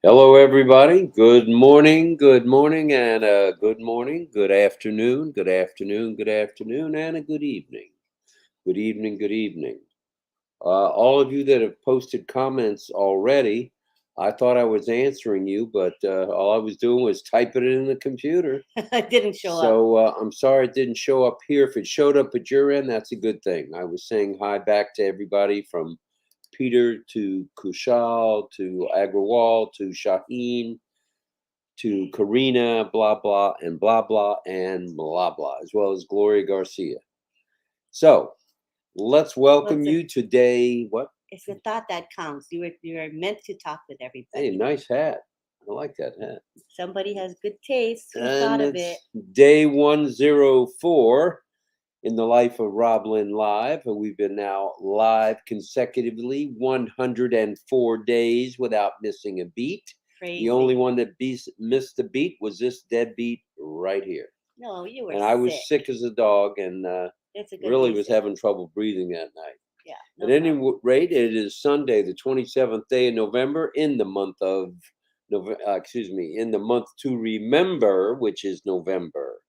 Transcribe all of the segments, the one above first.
Hello, everybody. Good morning, and good morning, good afternoon, good afternoon, good afternoon, and a good evening. Good evening, good evening. All of you that have posted comments already, I thought I was answering you, but all I was doing was typing it in the computer. It didn't show up. So I'm sorry it didn't show up here. If it showed up at your end, that's a good thing. I was saying hi back to everybody from Peter to Kushal to Agrawal to Shaheen to Karina, blah, blah, and blah, blah, as well as Gloria Garcia. So let's Well, welcome you today. What? it's the thought that counts. You are meant to talk with Hey, everybody. nice hat. I like that hat. Somebody has good taste. Who And thought of it's it? day 104 in the life of RobLynn Live. We've been now live consecutively 104 days without missing a beat. Crazy. The only one that missed a beat was this deadbeat right here. No, you were And I was sick. sick as a dog and It's a good really was reason. having trouble breathing that night. Yeah. At any rate, it is Sunday, the 27th day of November, in the month of in the month to remember, which is November.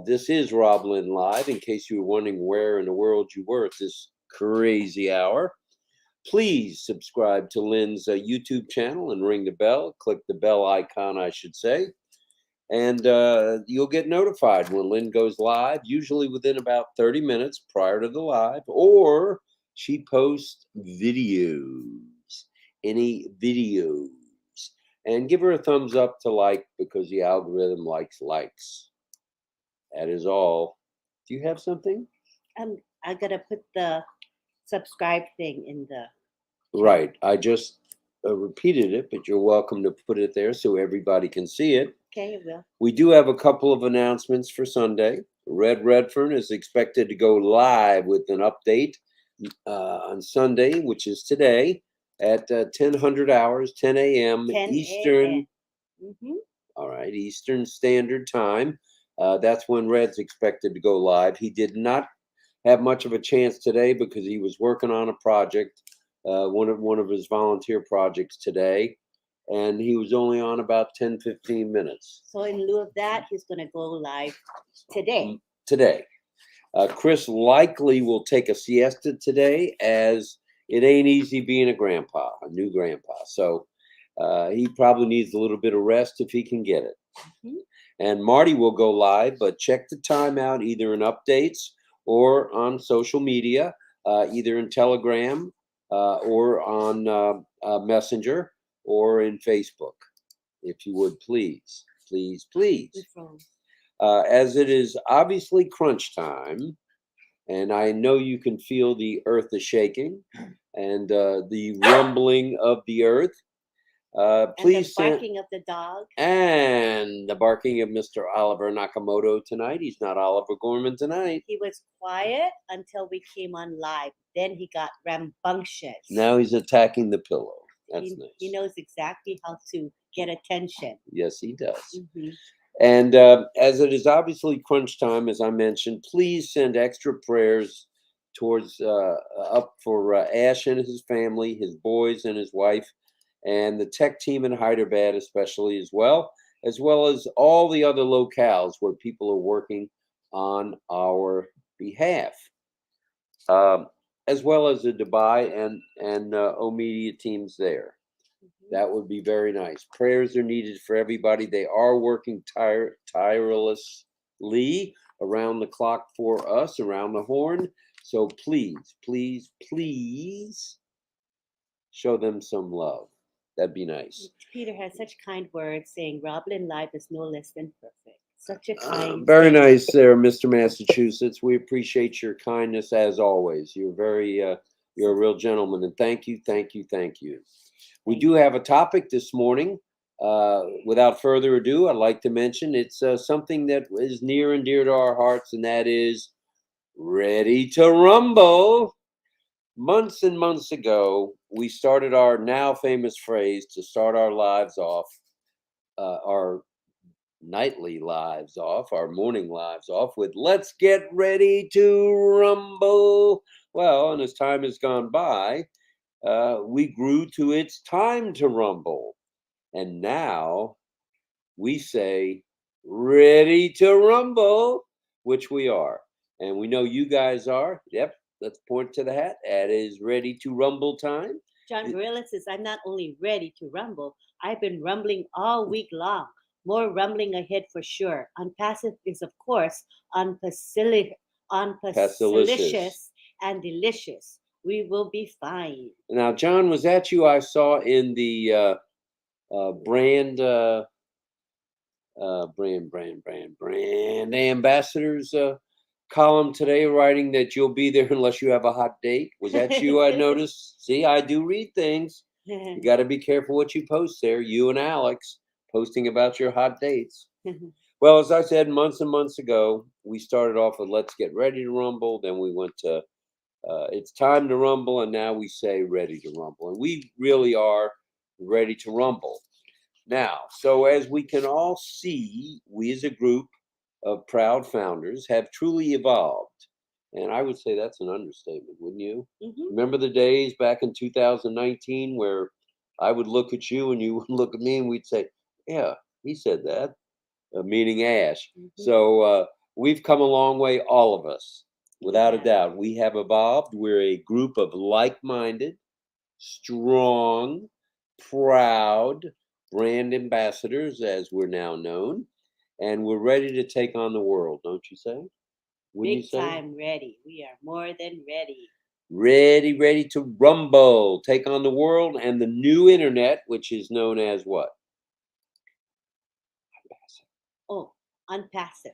This is RobLynn Live. In case you were wondering where in the world you were at this crazy hour, please subscribe to Lynn's YouTube channel and ring the bell. Click the bell icon, I should say, and you'll get notified when Lynn goes live, usually within about 30 minutes prior to the live, or she posts videos, any videos. And give her a thumbs up to like because the algorithm likes likes. That is all. Do you have something? I gotta put the subscribe thing in the. Right. I just repeated it, but you're welcome to put it there so everybody can see it. Okay, it will. We do have a couple of announcements for Sunday. Red Redfern is expected to go live with an update on Sunday, which is today at 1000 hours, 10 a.m. 10 Eastern. Mm-hmm. All right, Eastern Standard Time. That's when Red's expected to go live. He did not have much of a chance today because he was working on a project, one of his volunteer projects today, and he was only on about 10-15 minutes. So in lieu of that, he's gonna go live today. Today. Chris likely will take a siesta today, as it ain't easy being a new grandpa. So he probably needs a little bit of rest if he can get it. Mhm. And Marty will go live, but check the time out either in updates or on social media, either in Telegram or on Messenger or in Facebook, if you would please, please, please. As it is obviously crunch time, and I know you can feel the earth is shaking and the rumbling of the earth. Please And the send barking of the dog. and the barking of Mr. Oliver Nakamoto tonight. He's not Oliver Gorman tonight. He was quiet until we came on live. Then he got rambunctious. Now he's attacking the pillow. That's nice. He knows exactly how to get attention. Yes, he does. Mm-hmm. And as it is obviously crunch time, as I mentioned, please send extra prayers towards up for Ash and his family, his boys and his wife, and the tech team in Hyderabad, especially as well as all the other locales where people are working on our behalf, um, as well as the Dubai and O Media teams there. That would be very nice. Prayers are needed for everybody. They are working tirelessly around the clock for us, around the horn. So please, please, please show them some love. That'd be nice. Peter has such kind words saying RobLynn Live is no less than perfect. Such a kind. Very statement. nice there, Mr. Massachusetts. We appreciate your kindness as always. You're a real gentleman, and thank you, thank you, thank you. We do have a topic this morning. Without further ado, I'd like to mention it's something that is near and dear to our hearts, and that is Ready to Rumble. Months and months ago, we started our now famous phrase to start our lives off, our nightly lives off, our morning lives off with "Let's get ready to rumble." Well, and as time has gone by, we grew to "It's time to rumble." And now we say, ready to rumble, which we are. And we know you guys are. Yep, let's point to the hat. That is ready to rumble time. John Gorilla says, I'm not only ready to rumble, I've been rumbling all week long. More rumbling ahead for sure. Unpassive is, of course, unpacilicious and delicious. We will be fine. Now, John, was that you I saw in the brand ambassadors column today, writing that you'll be there unless you have a hot date? Was that you? I noticed. See, I do read things. You got to be careful what you post there. You and Alex posting about your hot dates. Well, as I said months and months ago, we started off with let's get ready to rumble. Then we went to it's time to rumble, and now we say ready to rumble, and we really are ready to rumble. Now, so as we can all see, we as a group of proud founders have truly evolved. And I would say that's an understatement, wouldn't you? Mhm. Remember the days back in 2019 where I would look at you and you would look at me and we'd say, yeah, he said that, meaning Ash. Mhm. So we've come a long way, all of us, without a Yeah. doubt. We have evolved. We're a group of like-minded, strong, proud brand ambassadors, as we're now known, and we're ready to take on the world, don't you say? Wouldn't you Big say? time ready. We are more than ready. Ready to rumble, take on the world and the new internet, which is known as what? Oh, unpassive.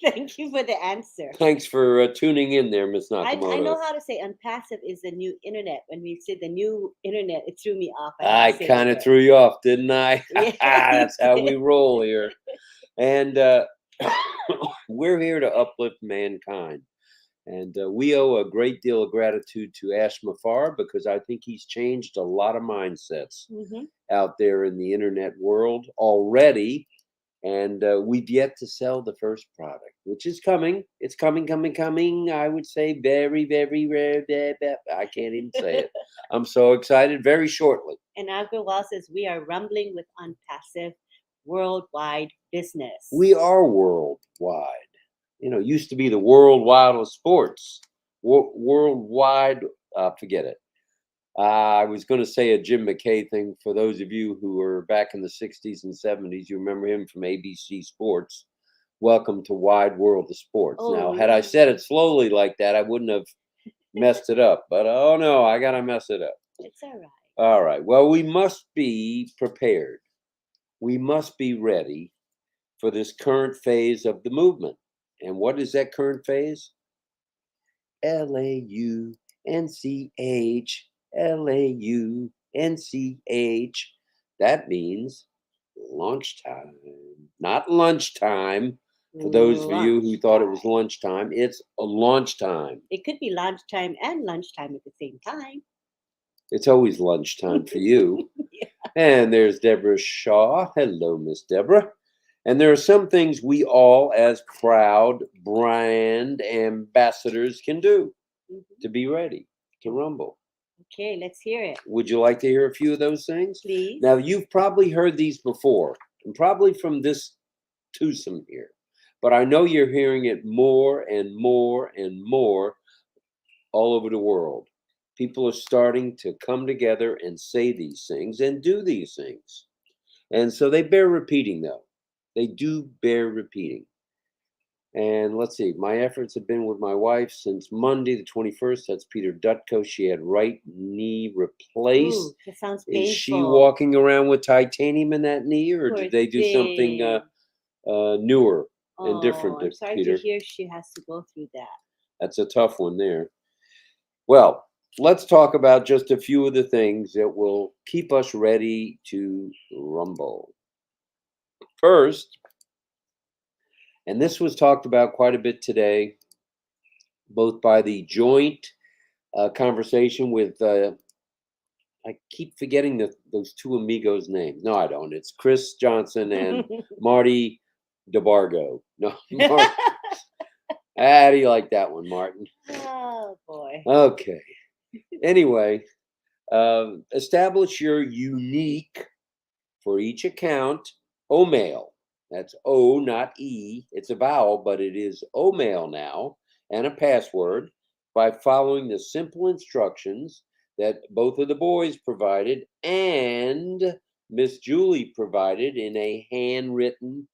Thank you for the answer. Thanks for tuning in there, Miss I Nakamoto. know how to say unpassive is the new internet. When we said the new internet, it threw me off. I kind of threw you off, didn't I? Yeah, That's you how did. we roll here. And we're here to uplift mankind. And we owe a great deal of gratitude to Ash Mafar because I think he's changed a lot of mindsets Mhm. out there in the internet world already. And we've yet to sell the first product, which is coming. It's coming. I would say very, very rare. I can't even say it. I'm so excited. Very shortly. And Agarwal says we are rumbling with unpassive worldwide business. We are worldwide. You know, used to be the worldwide of sports. Worldwide, forget it. I was going to say a Jim McKay thing for those of you who were back in the 60s and 70s. You remember him from ABC Sports. Welcome to Wide World of Sports. Oh, Now, had I said it slowly like that, I wouldn't have messed it up. But oh no, I got to mess it up. It's all right. All right. Well, we must be prepared. We must be ready for this current phase of the movement. And what is that current phase? LAUNCH. LAUNCH. That means lunchtime, not lunchtime. For those of you who thought it was lunchtime, it's a launch time. It could be lunchtime and lunchtime at the same time. It's always lunchtime for you. Yeah. And there's Deborah Shaw. Hello, Miss Deborah. And there are some things we all, as proud brand ambassadors, can do to be ready to rumble. Okay, let's hear it. Would you like to hear a few of those things? Please. Now, you've probably heard these before, and probably from this twosome here, but I know you're hearing it more and more and more all over the world. People are starting to come together and say these things and do these things. And so they bear repeating, though. They do bear repeating. And let's see, my efforts have been with my wife since Monday, the 21st. That's Peter Dutko. She had right knee replaced. Ooh, that sounds painful. Is she walking around with titanium in that knee, or Poor did they do something thing. newer and different, I'm sorry Peter? to hear she has to go through that. That's a tough one there. Well, let's talk about just a few of the things that will keep us ready to rumble. First, and this was talked about quite a bit today, both by the joint conversation with, I keep forgetting those two amigos' names. No, I don't. It's Chris Johnson and Marty DeBargo. No, Marty. How do you like that one, Martin? Oh, boy. Okay. Anyway, establish your unique for each account, OMail. That's O, not E. It's a vowel, but it is OMail now, and a password by following the simple instructions that both of the boys provided and Miss Julie provided in a handwritten,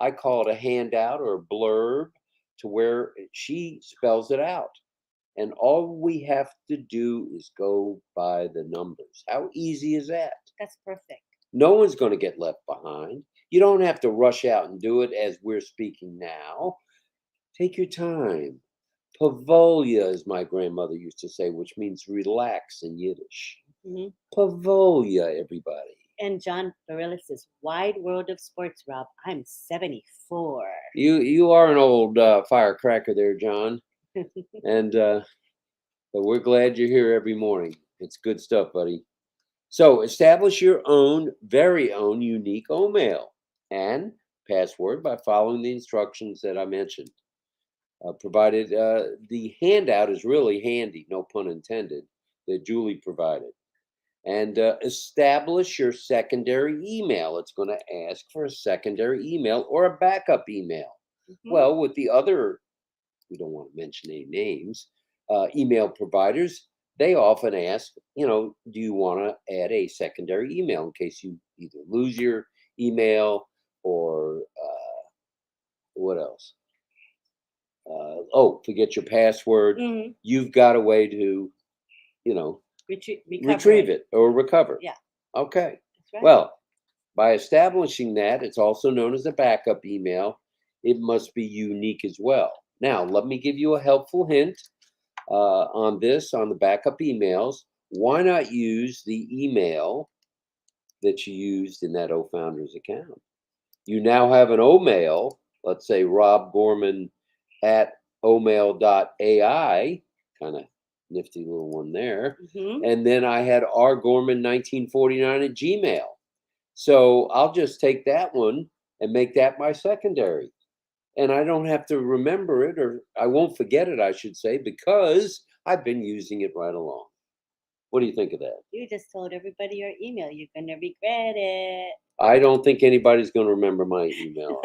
I call it a handout or a blurb, to where she spells it out. And all we have to do is go by the numbers. How easy is that? That's perfect. No one's going to get left behind. You don't have to rush out and do it as we're speaking now. Take your time. Pavolia, as my grandmother used to say, which means relax in Yiddish. hmm Pavolia, everybody. And John Barilla says, "Wide world of sports, Rob. I'm 74." You are an old firecracker there, John. And but we're glad you're here every morning. It's good stuff, buddy. So establish your own, very own unique OMail and password by following the instructions that I mentioned. Provided the handout is really handy, no pun intended, that Julie provided. And establish your secondary email. It's going to ask for a secondary email or a backup email. Well, with the other, we don't want to mention any names, email providers, they often ask, do you want to add a secondary email in case you either lose your email or what else? Forget your password. You've got a way to, retrieve it or recover. Yeah. Okay. That's right. Well, by establishing that, it's also known as a backup email. It must be unique as well. Now, let me give you a helpful hint on the backup emails. Why not use the email that you used in that OFounders account? You now have an OMail, let's say Rob Gorman at omail.ai, kind of nifty little one there. And then I had rgorman1949 at Gmail. So I'll just take that one and make that my secondary. And I don't have to remember it, or I won't forget it, I should say, because I've been using it right along. What do you think of that? You just told everybody your email. You're going to regret it. I don't think anybody's going to remember my email.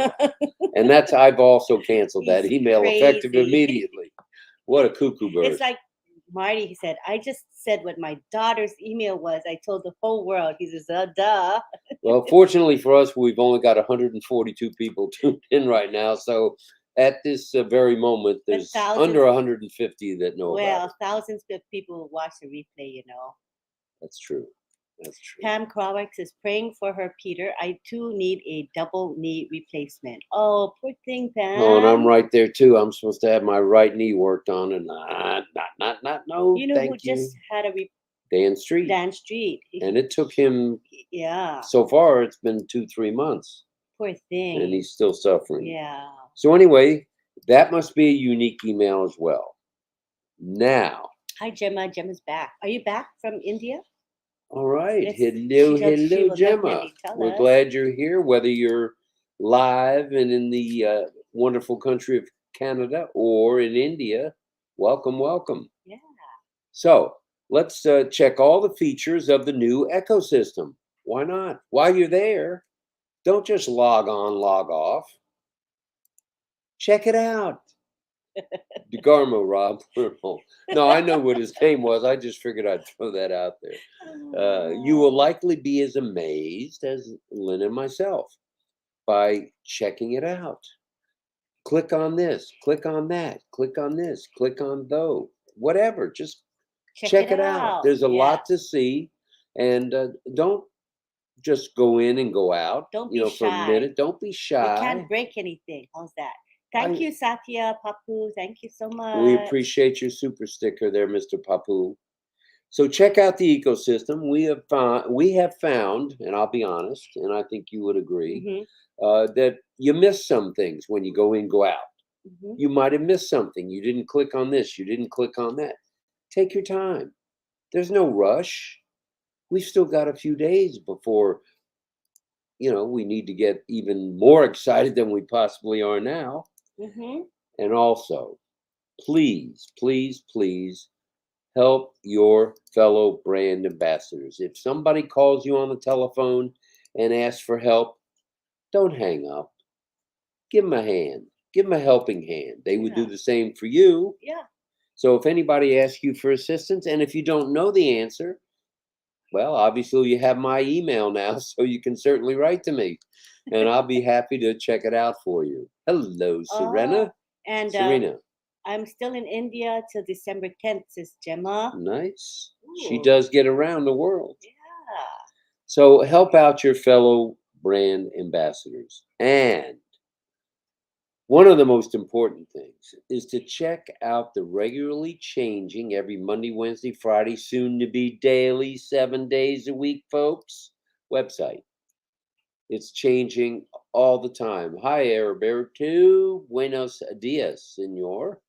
And I've also canceled that email effective immediately. What a cuckoo bird. It's like Marty, he said, I just said what my daughter's email was. I told the whole world. He says, duh. Well, fortunately for us, we've only got 142 people tuned in right now. So at this very moment, there's under 150 that know about it. Well, thousands of people will watch the replay, That's true. That's true. Pam Krawick says, praying for her, Peter. I too need a double knee replacement. Oh, poor thing, Pam. Oh, and I'm right there too. I'm supposed to have my right knee worked on, and no. You know who just had a Dan Street. Dan Street. And it took him. Yeah. So far, it's been 2-3 months. Poor thing. And he's still suffering. Yeah. So anyway, that must be a unique email as well. Now. Hi, Gemma. Gemma's back. Are you back from India? All right. Hello, Gemma. We're glad you're here, whether you're live and in the wonderful country of Canada or in India. Welcome, welcome. Yeah. So let's check all the features of the new ecosystem. Why not? While you're there, don't just log on, log off. Check it out. DeGarmo, Rob. No, I know what his name was. I just figured I'd throw that out there. You will likely be as amazed as Lynn and myself by checking it out. Click on this, click on that, click on this, click on those, whatever. Just check it out. There's a lot to see, and don't just go in and go out. Don't be shy. For a minute. Don't be shy. You can't break anything. How's that? Thank you, Satya Papu. Thank you so much. We appreciate your super sticker there, Mr. Papu. So check out the ecosystem. We have found, and I'll be honest, and I think you would agree, that you miss some things when you go in, go out. You might have missed something. You didn't click on this. You didn't click on that. Take your time. There's no rush. We've still got a few days before, we need to get even more excited than we possibly are now. And also, please, please, please help your fellow brand ambassadors. If somebody calls you on the telephone and ask for help, don't hang up. Give them a hand. Give them a helping hand. They would do Yeah. the same for you. Yeah. So if anybody asks you for assistance, and if you don't know the answer, well, obviously you have my email now, so you can certainly write to me, and I'll be happy to check it out for you. Hello, Oh, Serena. and Serena, I'm still in India till December 10th, says Gemma. nice. She Ooh, does get around the world. yeah. So help out your fellow brand ambassadors. And one of the most important things is to check out the regularly changing every Monday, Wednesday, Friday, soon to be daily, 7 days a week, folks, website. It's changing all the time. Hi, Heriberto. Buenos dias, senor.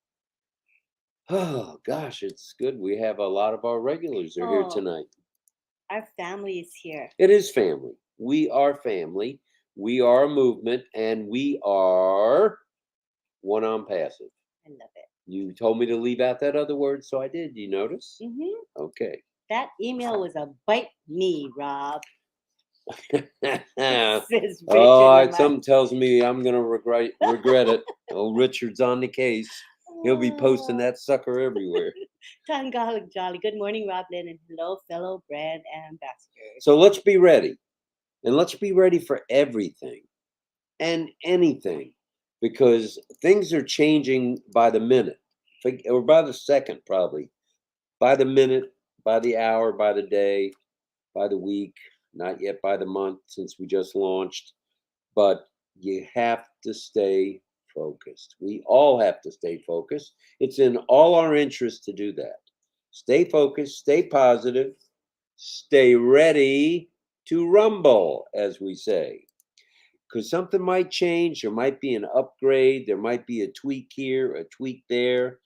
Oh, gosh, it's good. We have a lot of our regulars are here Oh, tonight. our family is here. It is family. We are family. We are a movement, and we are one on passive. I love it. You told me to leave out that other word, so I did. You notice? Hmm. Okay. That email was a bite me, Rob. Oh, Says Richard Lamont. something tells me I'm gonna regret it. Oh, Richard's on the case. He'll be posting that sucker everywhere. Tangalog Jolly. Good morning, RobLynn, and hello, fellow brand ambassadors. So let's be ready. And let's be ready for everything and anything, because things are changing by the minute, or by the second, probably. By the minute, by the hour, by the day, by the week, not yet by the month since we just launched. But you have to stay focused. We all have to stay focused. It's in all our interest to do that. Stay focused, stay positive, stay ready to rumble, as we say. Because something might change, there might be an upgrade, there might be a tweak here, a tweak there.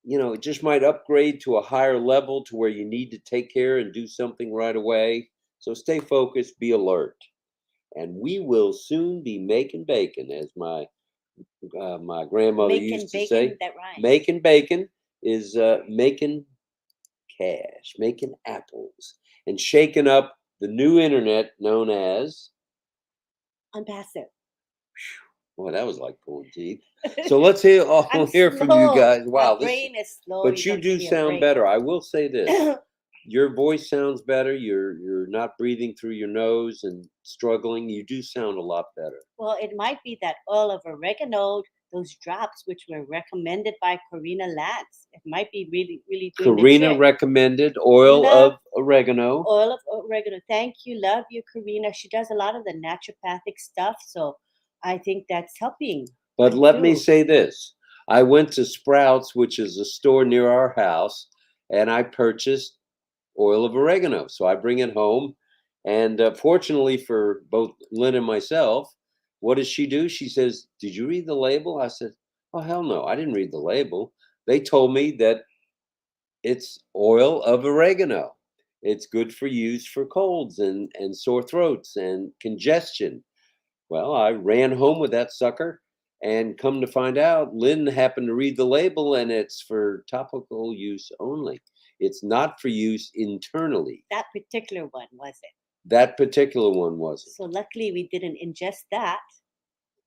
It just might upgrade to a higher level to where you need to take care and do something right away. So stay focused, be alert. And we will soon be making bacon, as my grandmother Making used to bacon, say. that rhymes. Making bacon is making cash, making apples, and shaking up the new internet known as. ONPASSIVE. Boy, that was like pulling teeth. So let's hear I'm hear from you slow. guys. My Wow, brain is slow. but you don't do give me a sound break. better. I will say this. Your voice sounds better. You're not breathing through your nose and struggling. You do sound a lot better. Well, it might be that oil of oregano, those drops which were recommended by Karina Lance. It might be really, really doing the Karina trick. recommended oil of oregano. Oil of oregano. Thank you. Love you, Karina. She does a lot of the naturopathic stuff. So I think that's helping. But I let me do. say this. I went to Sprouts, which is a store near our house, and I purchased oil of oregano. So I bring it home. And fortunately for both Lynn and myself, what does she do? She says, "Did you read the label?" I said, "Oh, hell no. I didn't read the label. They told me that it's oil of oregano. It's good for use for colds and sore throats and congestion." Well, I ran home with that sucker, and come to find out, Lynn happened to read the label, and it's for topical use only. It's not for use internally. That particular one, was it? That particular one wasn't. So luckily we didn't ingest that.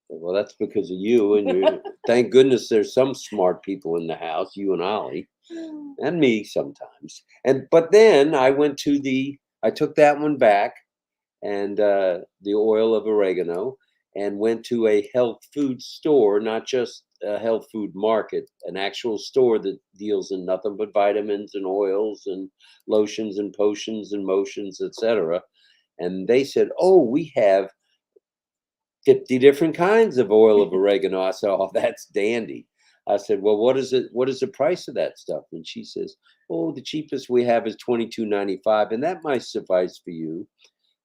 Well, that's because of you, and you. Thank goodness there's some smart people in the house, you and Ollie, and me sometimes. But then I took that one back, and the oil of oregano, and went to a health food store, not just a health food market, an actual store that deals in nothing but vitamins and oils and lotions and potions and motions, etc. And they said, "Oh, we have 50 different kinds of oil of oregano." I said, "Oh, that's dandy." I said, "Well, what is it? What is the price of that stuff?" And she says, "Oh, the cheapest we have is $22.95, and that might suffice for you.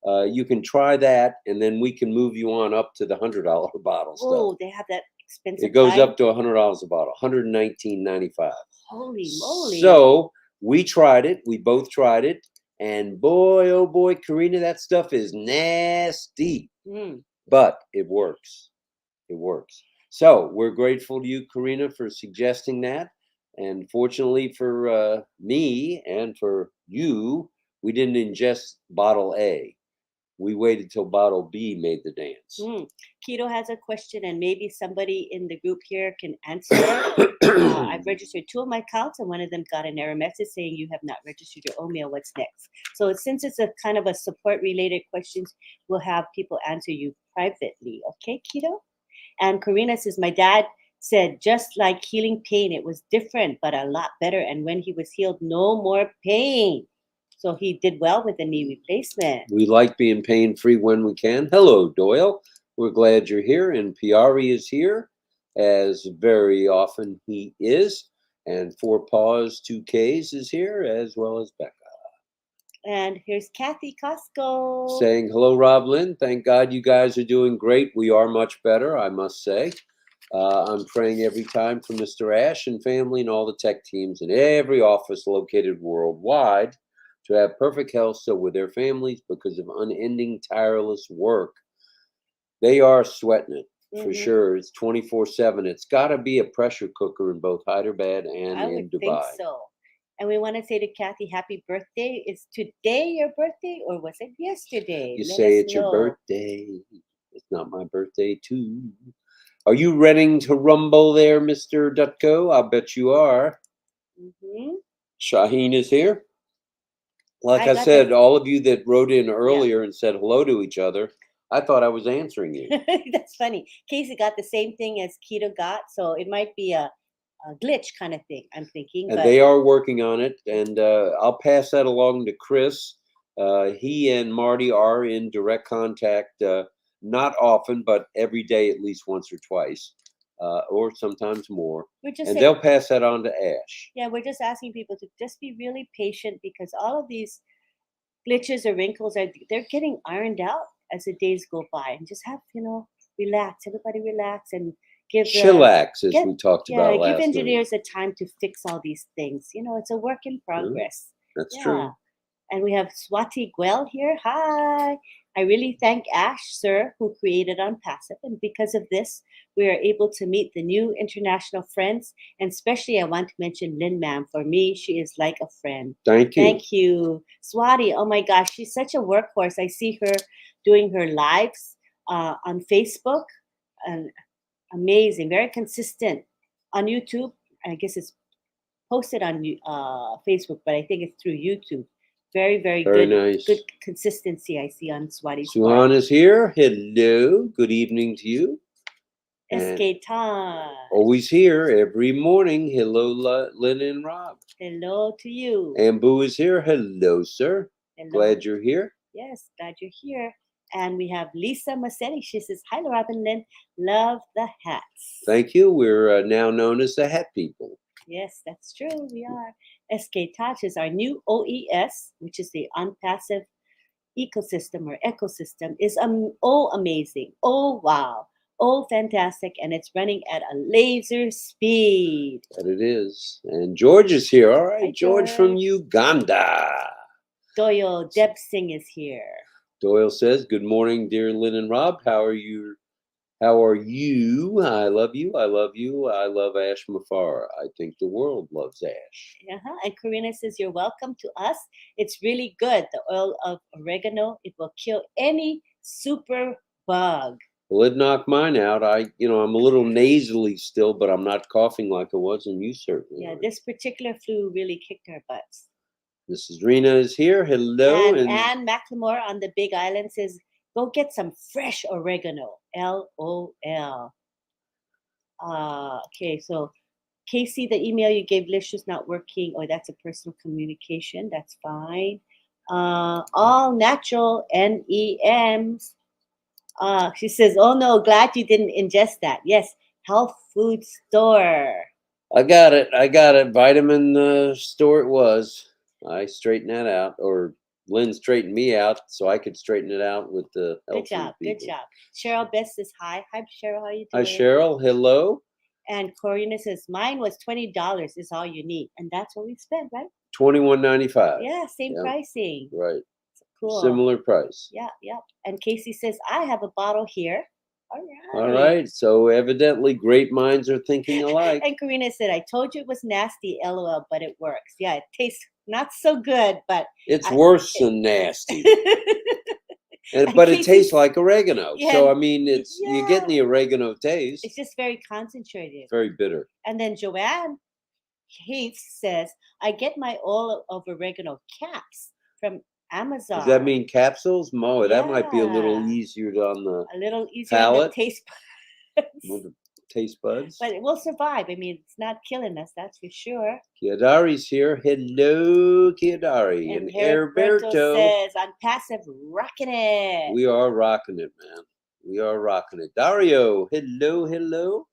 You can try that, and then we can move you on up to the $100 bottle stuff." Oh, they have that expensive. It goes line? up to $100 a bottle, $119.95. Holy moly! So we tried it. We both tried it, and boy, oh boy, Karina, that stuff is nasty, Mm. but it works. It works. So we're grateful to you, Karina, for suggesting that. And fortunately for me and for you, we didn't ingest bottle A. We waited till bottle B made the dance. Keto has a question, and maybe somebody in the group here can answer. I've registered 2 of my accounts, and one of them got an error message saying you have not registered your own mail. What's next? So since it's a kind of a support-related questions, we'll have people answer you privately. Okay, Keto? And Karina says, my dad said, just like healing pain, it was different, but a lot better. And when he was healed, no more pain. So he did well with the knee replacement. We like being pain-free when we can. Hello, Doyle. We're glad you're here. And Piari is here, as very often he is. And 4 Paws, 2 Ks is here, as well as Becca. And here's Kathy Costco saying, hello, RobLynn. Thank God you guys are doing great. We are much better, I must say. I'm praying every time for Mr. Ash and family and all the tech teams in every office located worldwide to have perfect health still with their families because of unending, tireless work. They are sweating it for sure. It's 24/7. It's got to be a pressure cooker in both Hyderabad and I in would Dubai. think so. And we want to say to Kathy, happy birthday. Is today your birthday or was it yesterday? You Let say us it's your know. birthday. It's not my birthday, too. Are you ready to rumble there, Mr. Dutko? I bet you are. Shaheen is here. Like I said, all of you that wrote in earlier and said hello to each other, I thought I was answering you. That's funny. Casey got the same thing as Keto got, so it might be a glitch kind of thing, I'm thinking. And they are working on it, and I'll pass that along to Chris. He and Marty are in direct contact, not often, but every day at least once or twice. Or sometimes more. And they'll pass that on to Ash. Yeah, we're just asking people to just be really patient because all of these glitches or wrinkles they're getting ironed out as the days go by. And just have, relax. Everybody relax and give chillax, as we talked about last give night. engineers a time to fix all these things. It's a work in progress. That's true. And we have Swati Gwell here. Hi. I really thank Ash, sir, who created ONPASSIVE. And because of this, we are able to meet the new international friends. And especially, I want to mention Lynn, ma'am. For me, she is like a friend. Thank you. Thank you. Swati, oh my gosh, she's such a workhorse. I see her doing her lives on Facebook. And amazing, very consistent. On YouTube, I guess it's posted on Facebook, but I think it's through YouTube. Very, very good. Nice. Good consistency I see on Swati's Suhan is here. Hello. Good evening to you. SK Tan. Always here every morning. Hello, Lynn and Rob. Hello to you. Ambu is here. Hello, sir. Hello. Glad you're here. Yes, glad you're here. And we have Lisa Massetti. She says, hi, Robin Lynn. Love the hats. Thank you. We're now known as the Hat People. Yes, that's true. We are. SK Touch is our new OES, which is the ONPASSIVE ecosystem or ecosystem, is amazing. Oh, wow. Oh, fantastic. And it's running at a laser speed. That it is. And George is here. All right, Hi, George from Uganda. Doyle Deb Singh is here. Doyle says, good morning, dear Lynn and Rob. How are you? How are you? I love you. I love you. I love Ash Mafar. I think the world loves Ash. And Karina says, you're welcome to us. It's really good. The oil of oregano, it will kill any super bug. Well, it knocked mine out. I'm a little nasally still, but I'm not coughing like I was, and you certainly are. This particular flu really kicked our butts. Mrs. Rena is here. Hello. And Anne McLemore on the Big Island says, go get some fresh oregano. LOL. Okay, so Casey, the email you gave Lish is not working. Oh, that's a personal communication. That's fine. All natural NEMs. She says, oh no, glad you didn't ingest that. Yes, health food store. I got it. Vitamin store it was. I straightened that out, or Lynn straightened me out so I could straighten it out with the health food people. Good job. Cheryl Best says hi. Hi, Cheryl. How you doing? Hi, Cheryl. Hello. And Corina says, mine was $20 is all you need. And that's what we spent, right? $21.95. Yeah, same pricing. Right. Cool. Similar price. Yeah. And Casey says, I have a bottle here. All right. So evidently great minds are thinking alike. And Karina said, I told you it was nasty, LOL, but it works. Yeah, it tastes not so good, but it's worse than nasty. but it Casey's- tastes like oregano. Yeah, So I mean, you're getting yeah. the oregano taste. It's just very concentrated. Very bitter. And then Joanne Hates says, I get my oil of oregano caps from Amazon. Does that mean capsules? Mo, that might be a little Yeah. easier on the A little easier on the palate. taste with buds. the taste buds. But it will survive. I mean, it's not killing us, that's for sure. Kiadari's here. Hello, Kiadari. And Heriberto Heriberto. says, I'm passive, rocking it. We are rocking it, man. We are rocking it. Dario, hello, hello.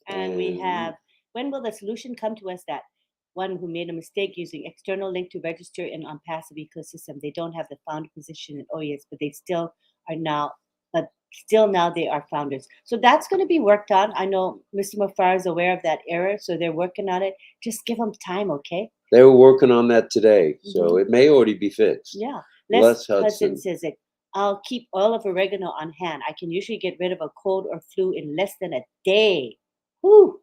And we have, when will the solution come to us that one who made a mistake using external link to register in ONPASSIVE ecosystem, they don't have the founder position in OES, but they still are now, they are founders. So that's going to be worked on. I know Mr. Mafar is aware of that error, so they're working on it. Just give them time, okay? They were working on that today, so it may already be fixed. Yeah. Les Hudson Hudson says it. I'll keep oil of oregano on hand. I can usually get rid of a cold or flu in less than a day. Whew.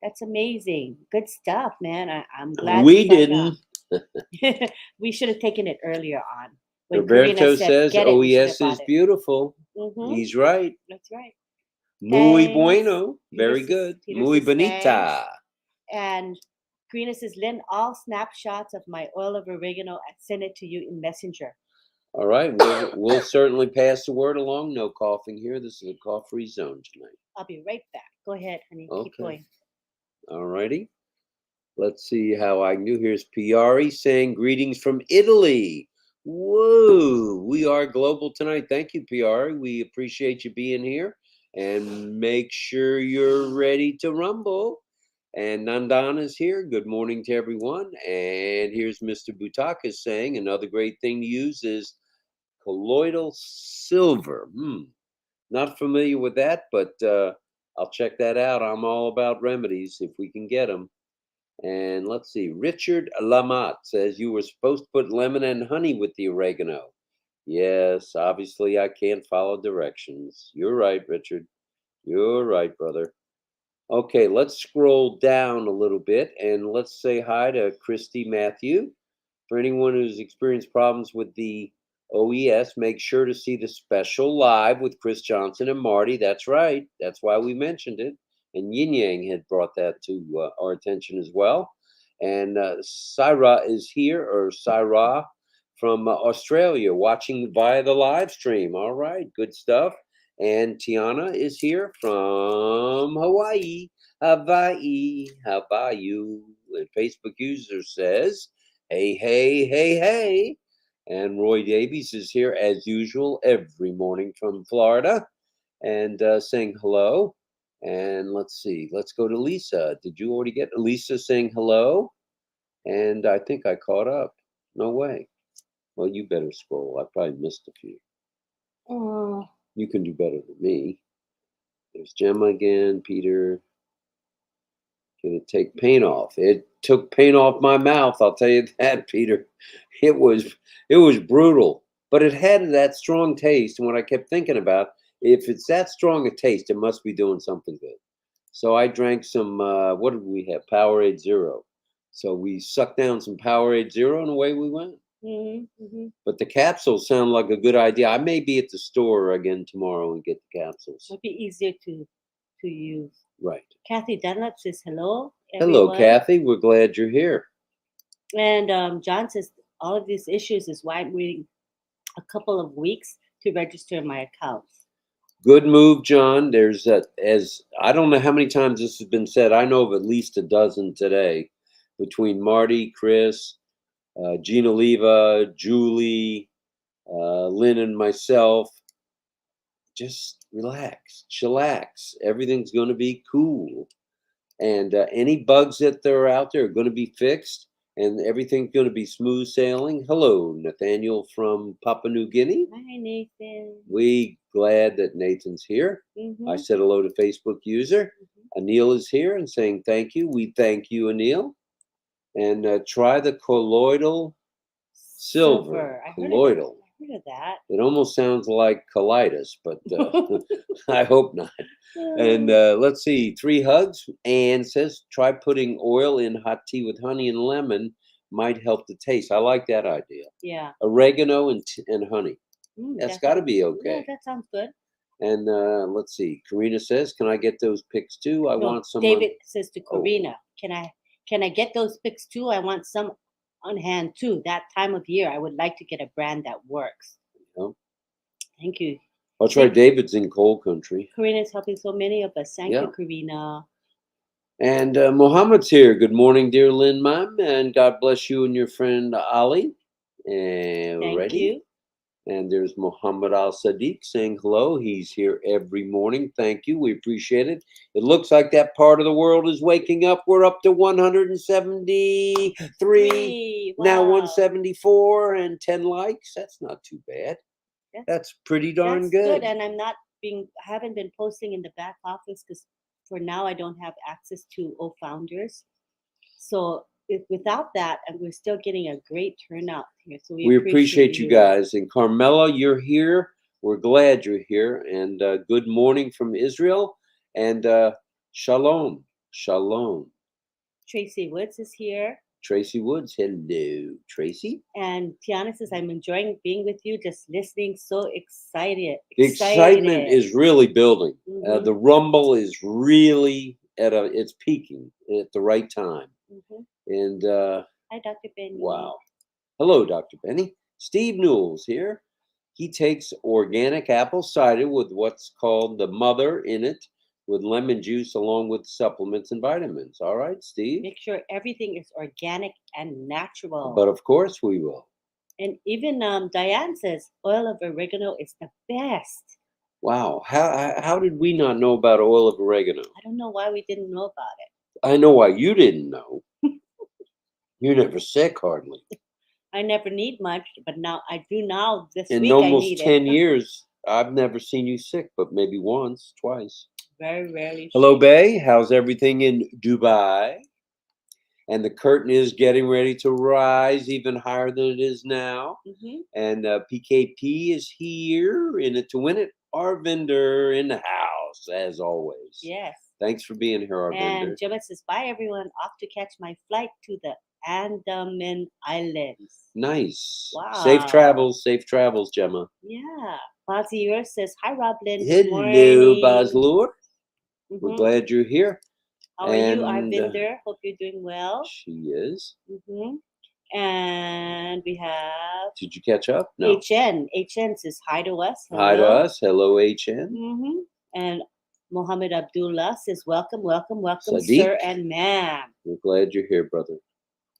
That's amazing. Good stuff, man. I'm glad we didn't. We should have taken it earlier on. When Roberto Karina said, says "Get it," we should have OES bought is it. beautiful. Mhm. He's right. That's right. Muy Thanks. bueno. Very Peter good. says- Peter Muy says bonita. thanks. And Karina says, Lynn, all snapshots of my oil of oregano and send it to you in Messenger. All right. We'll certainly pass the word along. No coughing here. This is a cough-free zone tonight. I'll be right back. Go ahead, honey. Okay. Keep going. All righty. Let's see how I knew. Here's Piari saying greetings from Italy. Whoa, we are global tonight. Thank you, Piari. We appreciate you being here. And make sure you're ready to rumble. And Nandan is here. Good morning to everyone. And here's Mr. Butaka saying another great thing to use is colloidal silver. Not familiar with that, but I'll check that out. I'm all about remedies if we can get them. And let's see, Richard Lamotte says you were supposed to put lemon and honey with the oregano. Yes, obviously I can't follow directions. You're right, Richard. You're right, brother. Okay, let's scroll down a little bit and let's say hi to Christy Matthew. For anyone who's experienced problems with the OES, make sure to see the special live with Chris Johnson and Marty. That's right. That's why we mentioned it. And Yin Yang had brought that to our attention as well. And Syra is here, or Syra from Australia, watching via the live stream. All right, good stuff. And Tiana is here from Hawaii. Hawaii, how about you? And Facebook user says, hey, hey, hey, hey. And Roy Davies is here as usual every morning from Florida and saying hello. And let's see, let's go to Lisa. Did you already get Lisa saying hello? And I think I caught up. No way. Well, you better scroll. I probably missed a few. You can do better than me. There's Gemma again, Peter. Gonna take paint off. It took paint off my mouth, I'll tell you that, Peter. It was brutal, but it had that strong taste. And what I kept thinking about, if it's that strong a taste, it must be doing something good. So I drank some, what did we have? Powerade Zero. So we sucked down some Powerade Zero and away we went. But the capsules sound like a good idea. I may be at the store again tomorrow and get the capsules. Might be easier to use. Right. Kathy Dunlap says hello. Everyone. Hello, Kathy. We're glad you're here. And John says all of these issues is why I'm waiting a couple of weeks to register my accounts. Good move, John. There's as I don't know how many times this has been said. I know of at least a dozen today, between Marty, Chris, Gina Leva, Julie, Lynn, and myself. Just relax, chillax. Everything's going to be cool, and any bugs that are out there are going to be fixed, and everything's going to be smooth sailing. Hello, Nathaniel from Papua New Guinea. Hi, Nathan. We glad that Nathan's here. I said hello to Facebook user. Anil is here and saying thank you. We thank you, Anil. And try the colloidal silver. Colloidal. I heard of that. It almost sounds like colitis, but I hope not. And let's see, 3 hugs. Anne says, try putting oil in hot tea with honey and lemon might help the taste. I like that idea. Yeah. Oregano and honey. That's got to be Yeah, okay. that sounds good. And let's see. Karina says, "Can I get those pics too? I No, want some." David says to Oh. Karina, can I get those pics too? I want some on hand too. That time of year, I would like to get a brand that works. Yeah. Thank you. I'll try. David's in coal country. Karina is helping so many of us. Thank Yeah. you, Karina. And Mohammed's here. Good morning, dear Lynn, Mom, and God bless you and your friend Ali. And Thank ready? you. And there's Muhammad Al Sadiq saying hello. He's here every morning. Thank you. We appreciate it. It looks like that part of the world is waking up. We're up to 173. Now Wow. 174 and 10 likes. That's not too bad. That's pretty darn That's good. And I haven't been posting in the back office because for now I don't have access to Founders. So without that, and we're still getting a great turnout here. So we appreciate you guys. And Carmela, you're here. We're glad you're here. And good morning from Israel. And shalom. Shalom. Tracy Woods is here. Tracy Woods. Hello, Tracy. And Tiana says, I'm enjoying being with you, just listening. So excited. The excitement is really building. The rumble is really it's peaking at the right time. And hi, Dr. Benny. Wow. Hello, Dr. Benny. Steve Newell's here. He takes organic apple cider with what's called the mother in it, with lemon juice along with supplements and vitamins. All right, Steve? Make sure everything is organic and natural. But of course we will. And even Diane says oil of oregano is the best. Wow. How did we not know about oil of oregano? I don't know why we didn't know about it. I know why you didn't know. You're never sick hardly. I never need much, but now I do now. This in week almost I need 10 it. years, I've never seen you sick, but maybe once, twice. Very rarely. Hello, Bay. How's everything in Dubai? And the curtain is getting ready to rise even higher than it is now. And PKP is here in it to win it. Arvinder in the house, as always. Yes. Thanks for being here, Arvinder. And Gemma says, bye, everyone. Off to catch my flight to the Andaman Islands. Nice. Wow. Safe travels, Gemma. Yeah. Bazir says, hi, RobLynn. Hello, Bazlur. We're glad you're here. How are you, Arvinder? Hope you're doing well. She is. And we have... Did you catch up? No. HN. HN says hi to us. Hello. Hi to us. Hello, HN. And Mohammed Abdullah says, welcome, Sadiq. sir and ma'am. We're glad you're here, brother.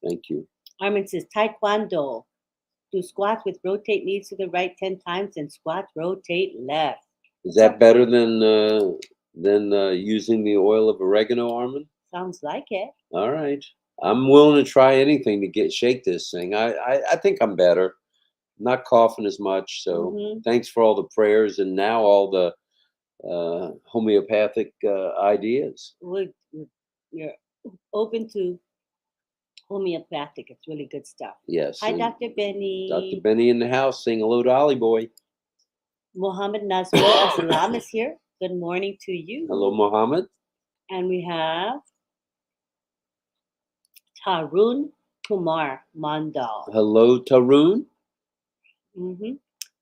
Thank you. Armin says, Taekwondo. Do squats with rotate knees to the right 10 times and squat, rotate left. Is that better than using the oil of oregano, Armin? Sounds like it. All right. I'm willing to try anything to shake this thing. I think I'm better. I'm not coughing as much. So thanks for all the prayers and now all the homeopathic ideas. You're open to homeopathic. It's really good stuff. Yes. Hi, Dr. Benny. Dr. Benny in the house saying hello to Ollie Boy. Mohammed Nazmul Aslam is here. Good morning to you. Hello, Mohammed. And we have Tarun Kumar Mandal. Hello, Tarun.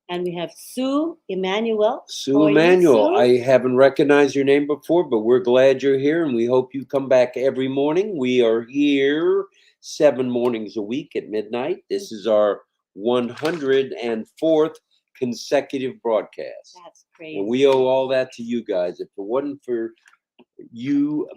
And we have Sue Emmanuel. Sue Emmanuel. I haven't recognized your name before, but we're glad you're here, and we hope you come back every morning. We are here 7 mornings a week at midnight. This is our 104th consecutive broadcast. That's crazy. And we owe all that to you guys. If it wasn't for you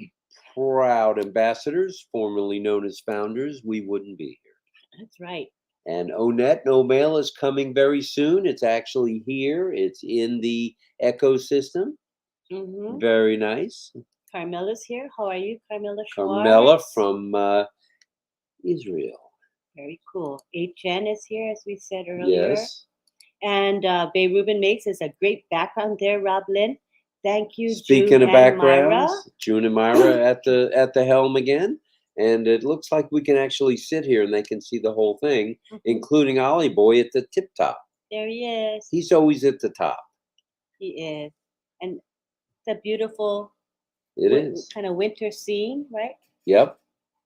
proud ambassadors, formerly known as founders, we wouldn't be here. That's right. And Onet No Mail is coming very soon. It's actually here. It's in the ecosystem. Very nice. Carmela's here. How are you, Carmela Schwartz? Carmela from Israel. Very cool. HN is here, as we said earlier. Yes. And Bay Ruben makes us a great background there, RobLynn. Thank you. Speaking of backgrounds, June and Myra at the helm again. And it looks like we can actually sit here and they can see the whole thing, including Ollie Boy at the tip top. There he is. He's always at the top. He is. And it's a beautiful kind of winter scene, right? Yep.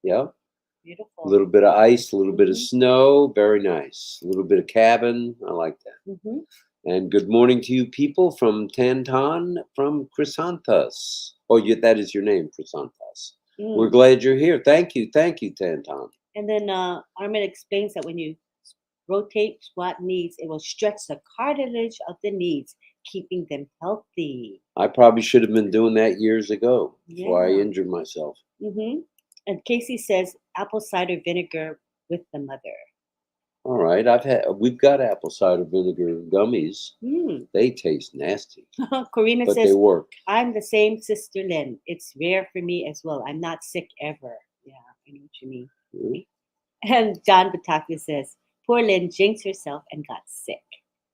Beautiful. A little bit of ice, a little bit of snow. Very nice. A little bit of cabin. I like that. And good morning to you people from Tantan, from Chrysanthus. Oh, that is your name, Chrysanthus. We're Mm. glad you're here. Thank you, Tantan. And then Armin explains that when you rotate squat knees, it will stretch the cartilage of the knees, keeping them healthy. I probably should have been doing that years ago before I Yeah. injured myself. And Casey says apple cider vinegar with the mother. All right, we've got apple cider vinegar gummies. Mm. They taste nasty, Karina but they says, work. I'm the same, Sister Lynn. It's rare for me as well. I'm not sick ever. Yeah, I know what you mean. Mhm. And John Bataki says, poor Lynn jinxed herself and got sick.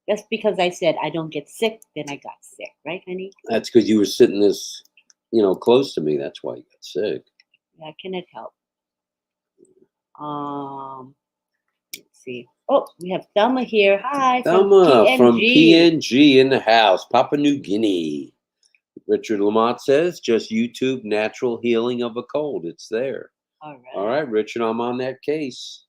Just because I said I don't get sick, then I got sick, right, honey? That's because you were sitting this, close to me. That's why you got sick. Yeah, can it help? Let's see. Oh, we have Thelma here. Hi, from Thelma from PNG. PNG in the house, Papua New Guinea. Richard Lamont says, just YouTube natural healing of a cold. It's there. All All right. right, Richard, I'm on that case.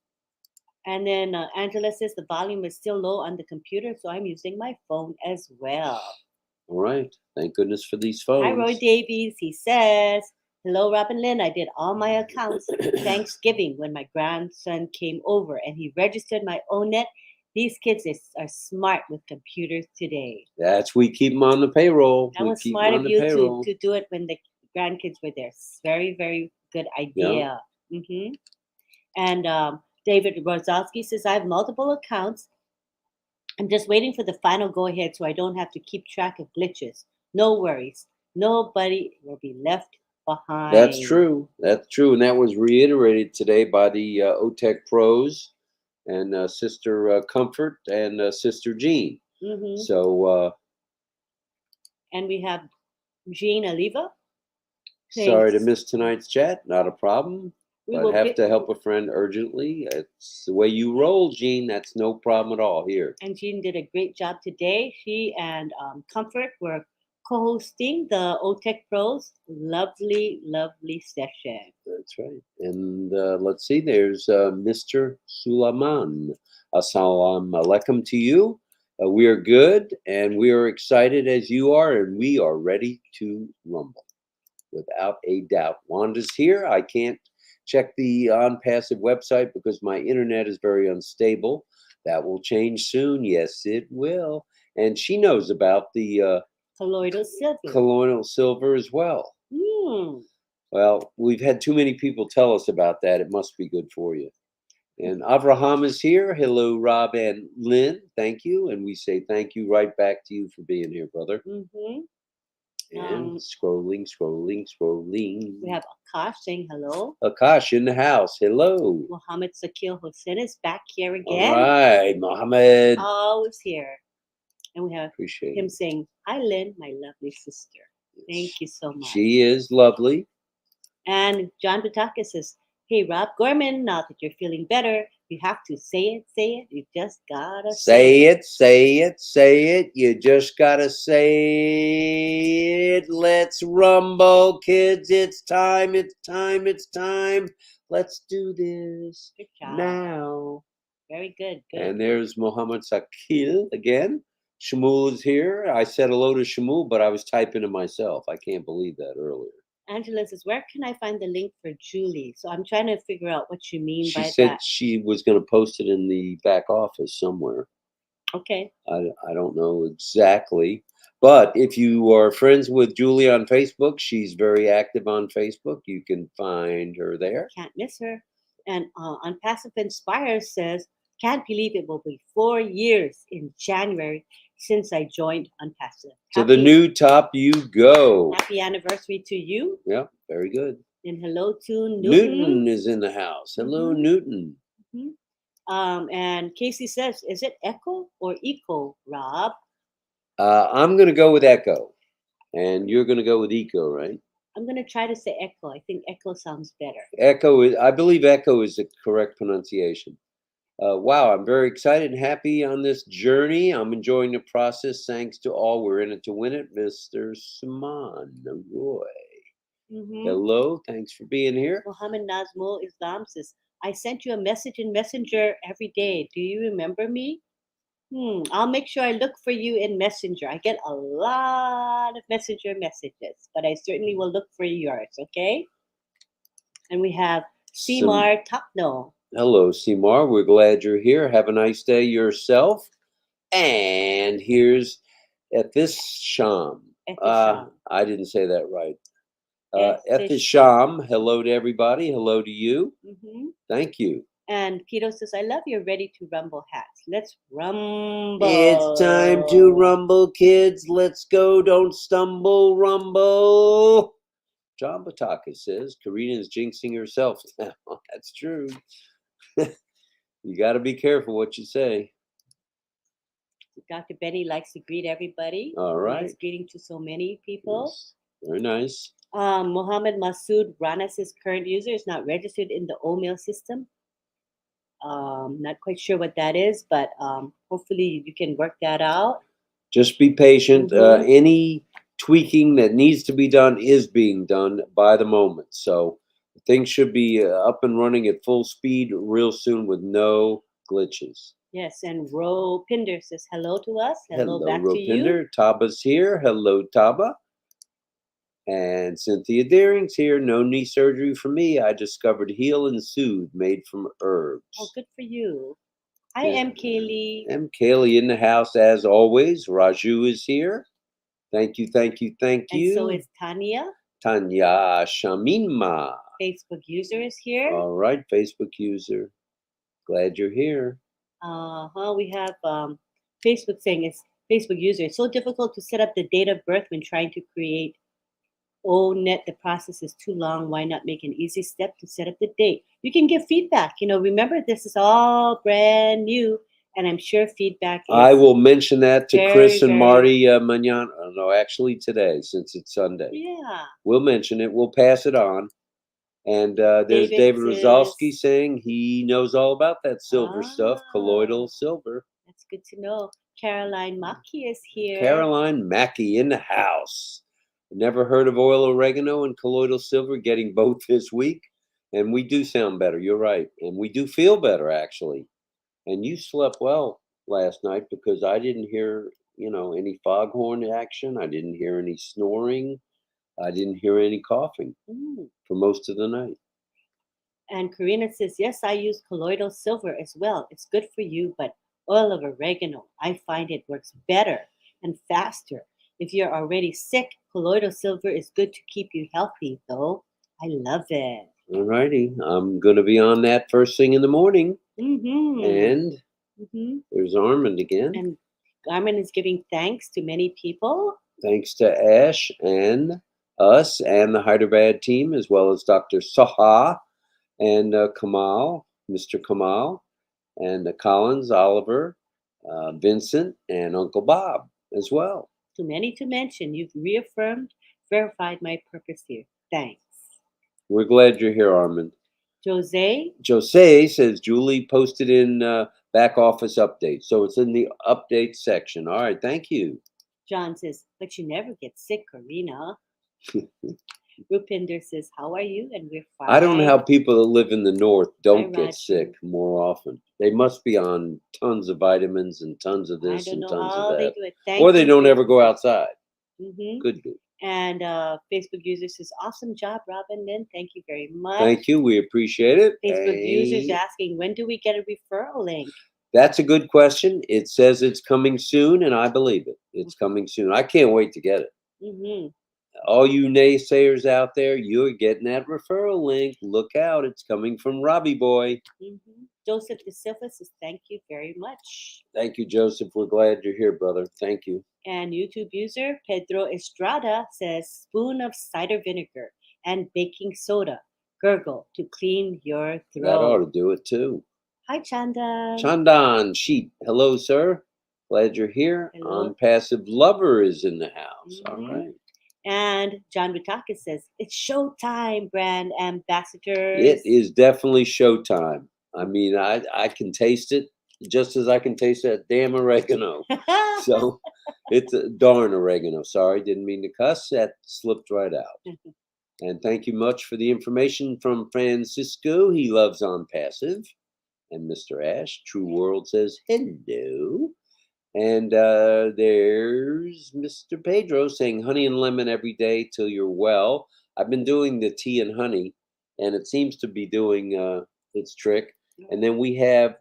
And then Angela says the volume is still low on the computer, so I'm using my phone as well. All right. Thank goodness for these phones. Hi, Roy Davies. He says, hello, Robin Lynn. I did all my accounts Thanksgiving when my grandson came over and he registered my ONET. These kids are smart with computers today. We keep them on the payroll. That We was keep smart 'em on of the you payroll. to do it when the grandkids were there. Very, very good idea. And David Rozalski says, I have multiple accounts. I'm just waiting for the final go ahead so I don't have to keep track of glitches. No worries. Nobody will be left behind. That's true. That's true. And that was reiterated today by the OTEC pros and Sister Comfort and Sister Jean. So, and we have Jean Oliva. sorry to miss tonight's chat. Not a problem. But have to help a friend urgently. It's the way you roll, Jean. That's no problem at all here. And Jean did a great job today. She and Comfort were co-hosting the OTEC Pros. Lovely, lovely session. That's right. And let's see, there's Mr. Sulaiman. Assalamu alaikum to you. We are good and we are excited as you are, and we are ready to rumble without a doubt. Wanda's here. I can't check the ONPASSIVE website because my internet is very unstable. That will change soon. Yes, it will. And she knows about the colloidal silver. Colloidal silver as well. Well, we've had too many people tell us about that. It must be good for you. And Avraham is here. Hello, Rob and Lynn. Thank you. And we say thank you right back to you for being here, brother. And scrolling. We have Akash saying hello. Akash in the house. Hello. Mohammed Sakil Hussein is back here again. All right, Mohammed. Always here. And we have Appreciate him it. saying, hi, Lynn, my lovely sister. Thank you so much. She is lovely. And John Butakis says, hey, Rob Gorman, now that you're feeling better, you have to say it. You just gotta say it. You just gotta say it. Let's rumble, kids. It's time. Let's do this. Good job. Now. Very good. And there's Mohammed Sakil again. Shmuel is here. I said hello to Shmuel, but I was typing to myself. I can't believe that earlier. Angela says, where can I find the link for Julie? So I'm trying to figure out what you mean by that. She said she was going to post it in the back office somewhere. Okay. I don't know exactly. But if you are friends with Julie on Facebook, she's very active on Facebook. You can find her there. Can't miss her. And ONPASSIVE Inspire says, can't believe it will be 4 years in January since I joined ONPASSIVE. To the new top you go. Happy anniversary to you. Yeah, very good. And hello to Newton. Newton is in the house. Hello, Newton. And Casey says, is it Echo or Eco, Rob? I'm going to go with Echo. And you're going to go with Eco, right? I'm going to try to say Echo. I think Echo sounds better. I believe Echo is the correct pronunciation. Wow, I'm very excited and happy on this journey. I'm enjoying the process. Thanks to all. We're in it to win it. Mr. Saman Roy. Hello. Thanks for being here. Mohammed Nazmul Islam says, I sent you a message in Messenger every day. Do you remember me? I'll make sure I look for you in Messenger. I get a lot of Messenger messages, but I certainly will look for yours, okay? And we have Some Seymour Topno. hello, Seymour. We're glad you're here. Have a nice day yourself. And here's Ethisham. Ethisham. I didn't say that right. Ethisham. Ethisham. Hello to everybody. Hello to you. Thank you. And Keto says, I love your ready to rumble hats. Let's rumble. It's time to rumble, kids. Let's go. Don't stumble. Rumble. John Bataka says Karina is jinxing herself now. That's true. You got to be careful what you say. Dr. Benny likes to greet everybody. All right. He's greeting to so many people. Yes. Very nice. Mohammed Masood Ranas' current user is not registered in the OMail system. Not quite sure what that is, but hopefully you can work that out. Just be patient. Any tweaking that needs to be done is being done by the moment. So things should be up and running at full speed real soon with no glitches. Yes, and Ro Pinder says hello to us. Hello back to you. Pinder. Taba's here. Hello, Taba. And Cynthia Deering's here. No knee surgery for me. I discovered Heal and Soothe made from herbs. Oh, good for you. Hi, M. Kaylee. M. Kaylee in the house as always. Raju is here. Thank you, thank you, thank you. And so is Tanya. Tanya Shamima. Facebook user is here. All right, Facebook user. Glad you're here. We have Facebook saying it's Facebook user. It's so difficult to set up the date of birth when trying to create ONET. The process is too long. Why not make an easy step to set up the date? You can give feedback. Remember, this is all brand new, and I'm sure feedback is I will mention that to very, Chris and very- Marty Mañana. No, actually today, since it's Sunday. Yeah. We'll mention it. We'll pass it on. And there's David Rozalski saying he knows all about that silver stuff, colloidal silver. That's good to know. Caroline Mackey is here. Caroline Mackey in the house. Never heard of oil oregano and colloidal silver, getting both this week. And we do sound better. You're right. And we do feel better, actually. And you slept well last night because I didn't hear, any foghorn action. I didn't hear any snoring. I didn't hear any coughing for most of the night. And Karina says, yes, I use colloidal silver as well. It's good for you, but oil of oregano, I find it works better and faster. If you're already sick, colloidal silver is good to keep you healthy, though. I love it. All righty. I'm going to be on that first thing in the morning. And there's Armand again. And Armand is giving thanks to many people. Thanks to Ash and us and the Hyderabad team, as well as Dr. Saha and Kamal, Mr. Kamal, and Collins, Oliver, Vincent, and Uncle Bob as well. Too many to mention. You've verified my purpose here. Thanks. We're glad you're here, Armand. Jose says Julie posted in back office update. So it's in the update section. All right, thank you. John says, but you never get sick, Karina. Rupinder says, how are you? And we're fine. I don't know how people that live in the north don't get sick more often. They must be on tons of vitamins and tons of this and tons of that. Or they don't ever go outside. Could be. And Facebook user says, awesome job, RobLynn. Thank you very much. Thank you. We appreciate it. Facebook users asking, when do we get a referral link? That's a good question. It says it's coming soon, and I believe it. It's coming soon. I can't wait to get it. All you naysayers out there, you're getting that referral link. Look out. It's coming from Robbie Boy. Joseph De Silva says, thank you very much. Thank you, Joseph. We're glad you're here, brother. Thank you. And YouTube user Pedro Estrada says, spoon of cider vinegar and baking soda. Gurgle to clean your throat. That ought to do it, too. Hi, Chandan. Chandan Sheep. Hello, sir. Glad you're here. ONPASSIVE Lover is in the house. All right. And John Vitaka says, it's showtime, brand ambassadors. It is definitely showtime. I mean, I can taste it just as I can taste that damn oregano. So it's a darn oregano. Sorry, didn't mean to cuss. That slipped right out. And thank you much for the information from Francisco. He loves ONPASSIVE. And Mr. Ash, True World says, hello. And there's Mr. Pedro saying honey and lemon every day till you're well. I've been doing the tea and honey, and it seems to be doing its trick. And then we had,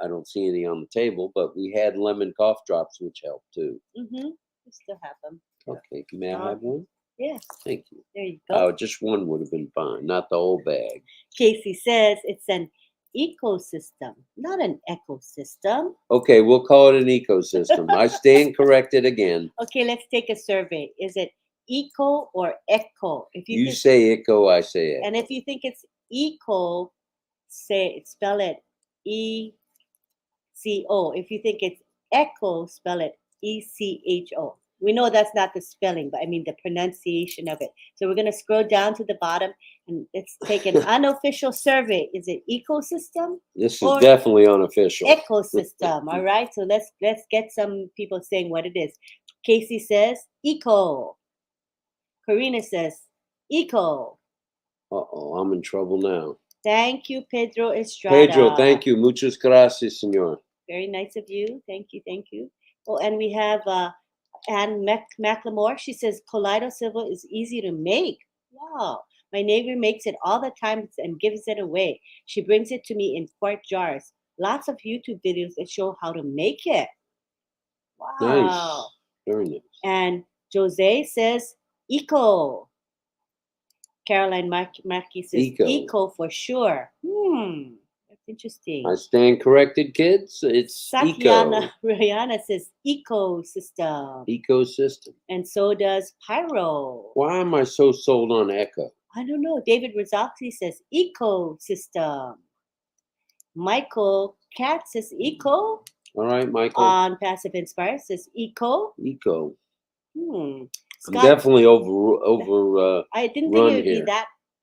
I don't see any on the table, but we had lemon cough drops, which help too. Mm-hmm. We still have them. Okay, may I have one? Yes. Thank you. There you go. Oh, just one would have been fine, not the whole bag. Casey says it's an ecosystem, not an ecosystem. Okay, we'll call it an ecosystem. I stand corrected again. Okay, let's take a survey. Is it eco or echo? If You think, say echo, I say echo. and if you think it's eco, spell it E-C-O. If you think it's echo, spell it E-C-H-O. We know that's not the spelling, but I mean the pronunciation of it. So we're going to scroll down to the bottom and let's take an unofficial survey. Is it ecosystem? This is definitely unofficial. Ecosystem. All right. So let's get some people saying what it is. Casey says eco. Karina says eco. Uh-oh, I'm in trouble now. Thank you, Pedro Estrada. Pedro, thank you. Muchas gracias, senor. Very nice of you. Thank you. Thank you. Oh, and we have Anne McLemore. She says Collido Silver is easy to make. Wow. My neighbor makes it all the time and gives it away. She brings it to me in quart jars. Lots of YouTube videos that show how to make it. Wow. Nice. Very nice. And Jose says eco. Caroline Markey says eco for sure. That's interesting. I stand corrected, kids. It's Satyana eco. Rihanna says ecosystem. Ecosystem. And so does Pyro. Why am I so sold on echo? I don't know. David Rizalti says ecosystem. Michael Cat says eco. All right, Michael. On Passive Inspire says eco. Eco. Scott, I'm definitely over. I didn't think it would be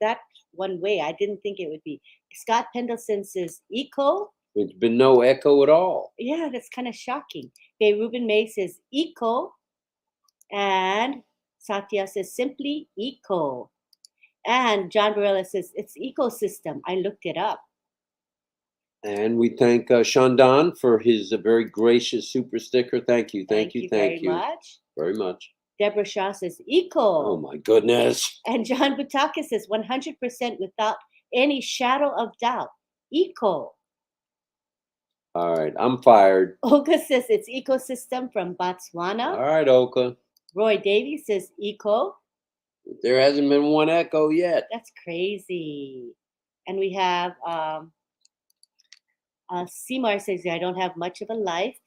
that one way. I didn't think it would be. Scott Pendleton says eco. There's been no echo at all. Yeah, that's kind of shocking. Okay, Ruben May says eco. And Satya says simply eco. And John Barella says it's ecosystem. I looked it up. And we thank Shandan for his very gracious super sticker. Thank you. Thank you very much. Very much. Deborah Shaw says eco. Oh my goodness. And John Butaka says 100% without any shadow of doubt. Eco. All right, I'm fired. Oka says it's ecosystem from Botswana. All right, Oka. Roy Davies says eco. There hasn't been one echo yet. That's crazy. And we have Seymour says, I don't have much of a life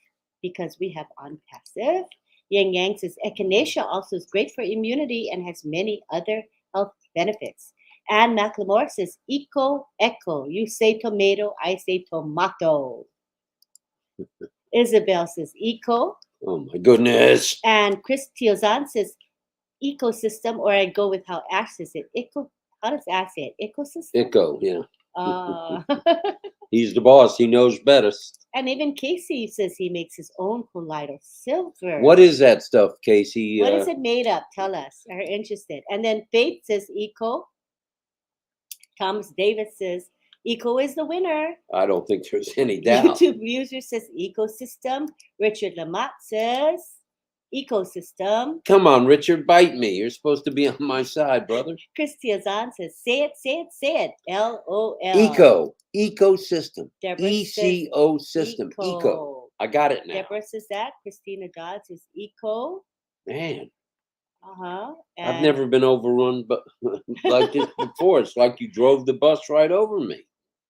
because we have ONPASSIVE. Yang Yang says, echinacea also is great for immunity and has many other health benefits. And Macklemore says, eco. You say tomato, I say tomato. Isabel says, eco. Oh my goodness. And Chris Tiozan says, ecosystem, or I go with how Ash says it. Eco. How does Ash say it? Ecosystem? Echo, yeah. He's the boss. He knows best. And even Casey says he makes his own Collido Silver. What is that stuff, Casey? What is it made of? Tell us. We're interested. And then Faith says eco. Thomas Davis says eco is the winner. I don't think there's any doubt. YouTube user says ecosystem. Richard Lamott says ecosystem. Come on, Richard, bite me. You're supposed to be on my side, brother. Christy Azan says, say it. LOL. Eco. Ecosystem. Deborah ECO system. Eco. I got it now. Deborah says that. Christina Dodd says eco. Man. Uh-huh. I've never been overrun but like this before. It's like you drove the bus right over me.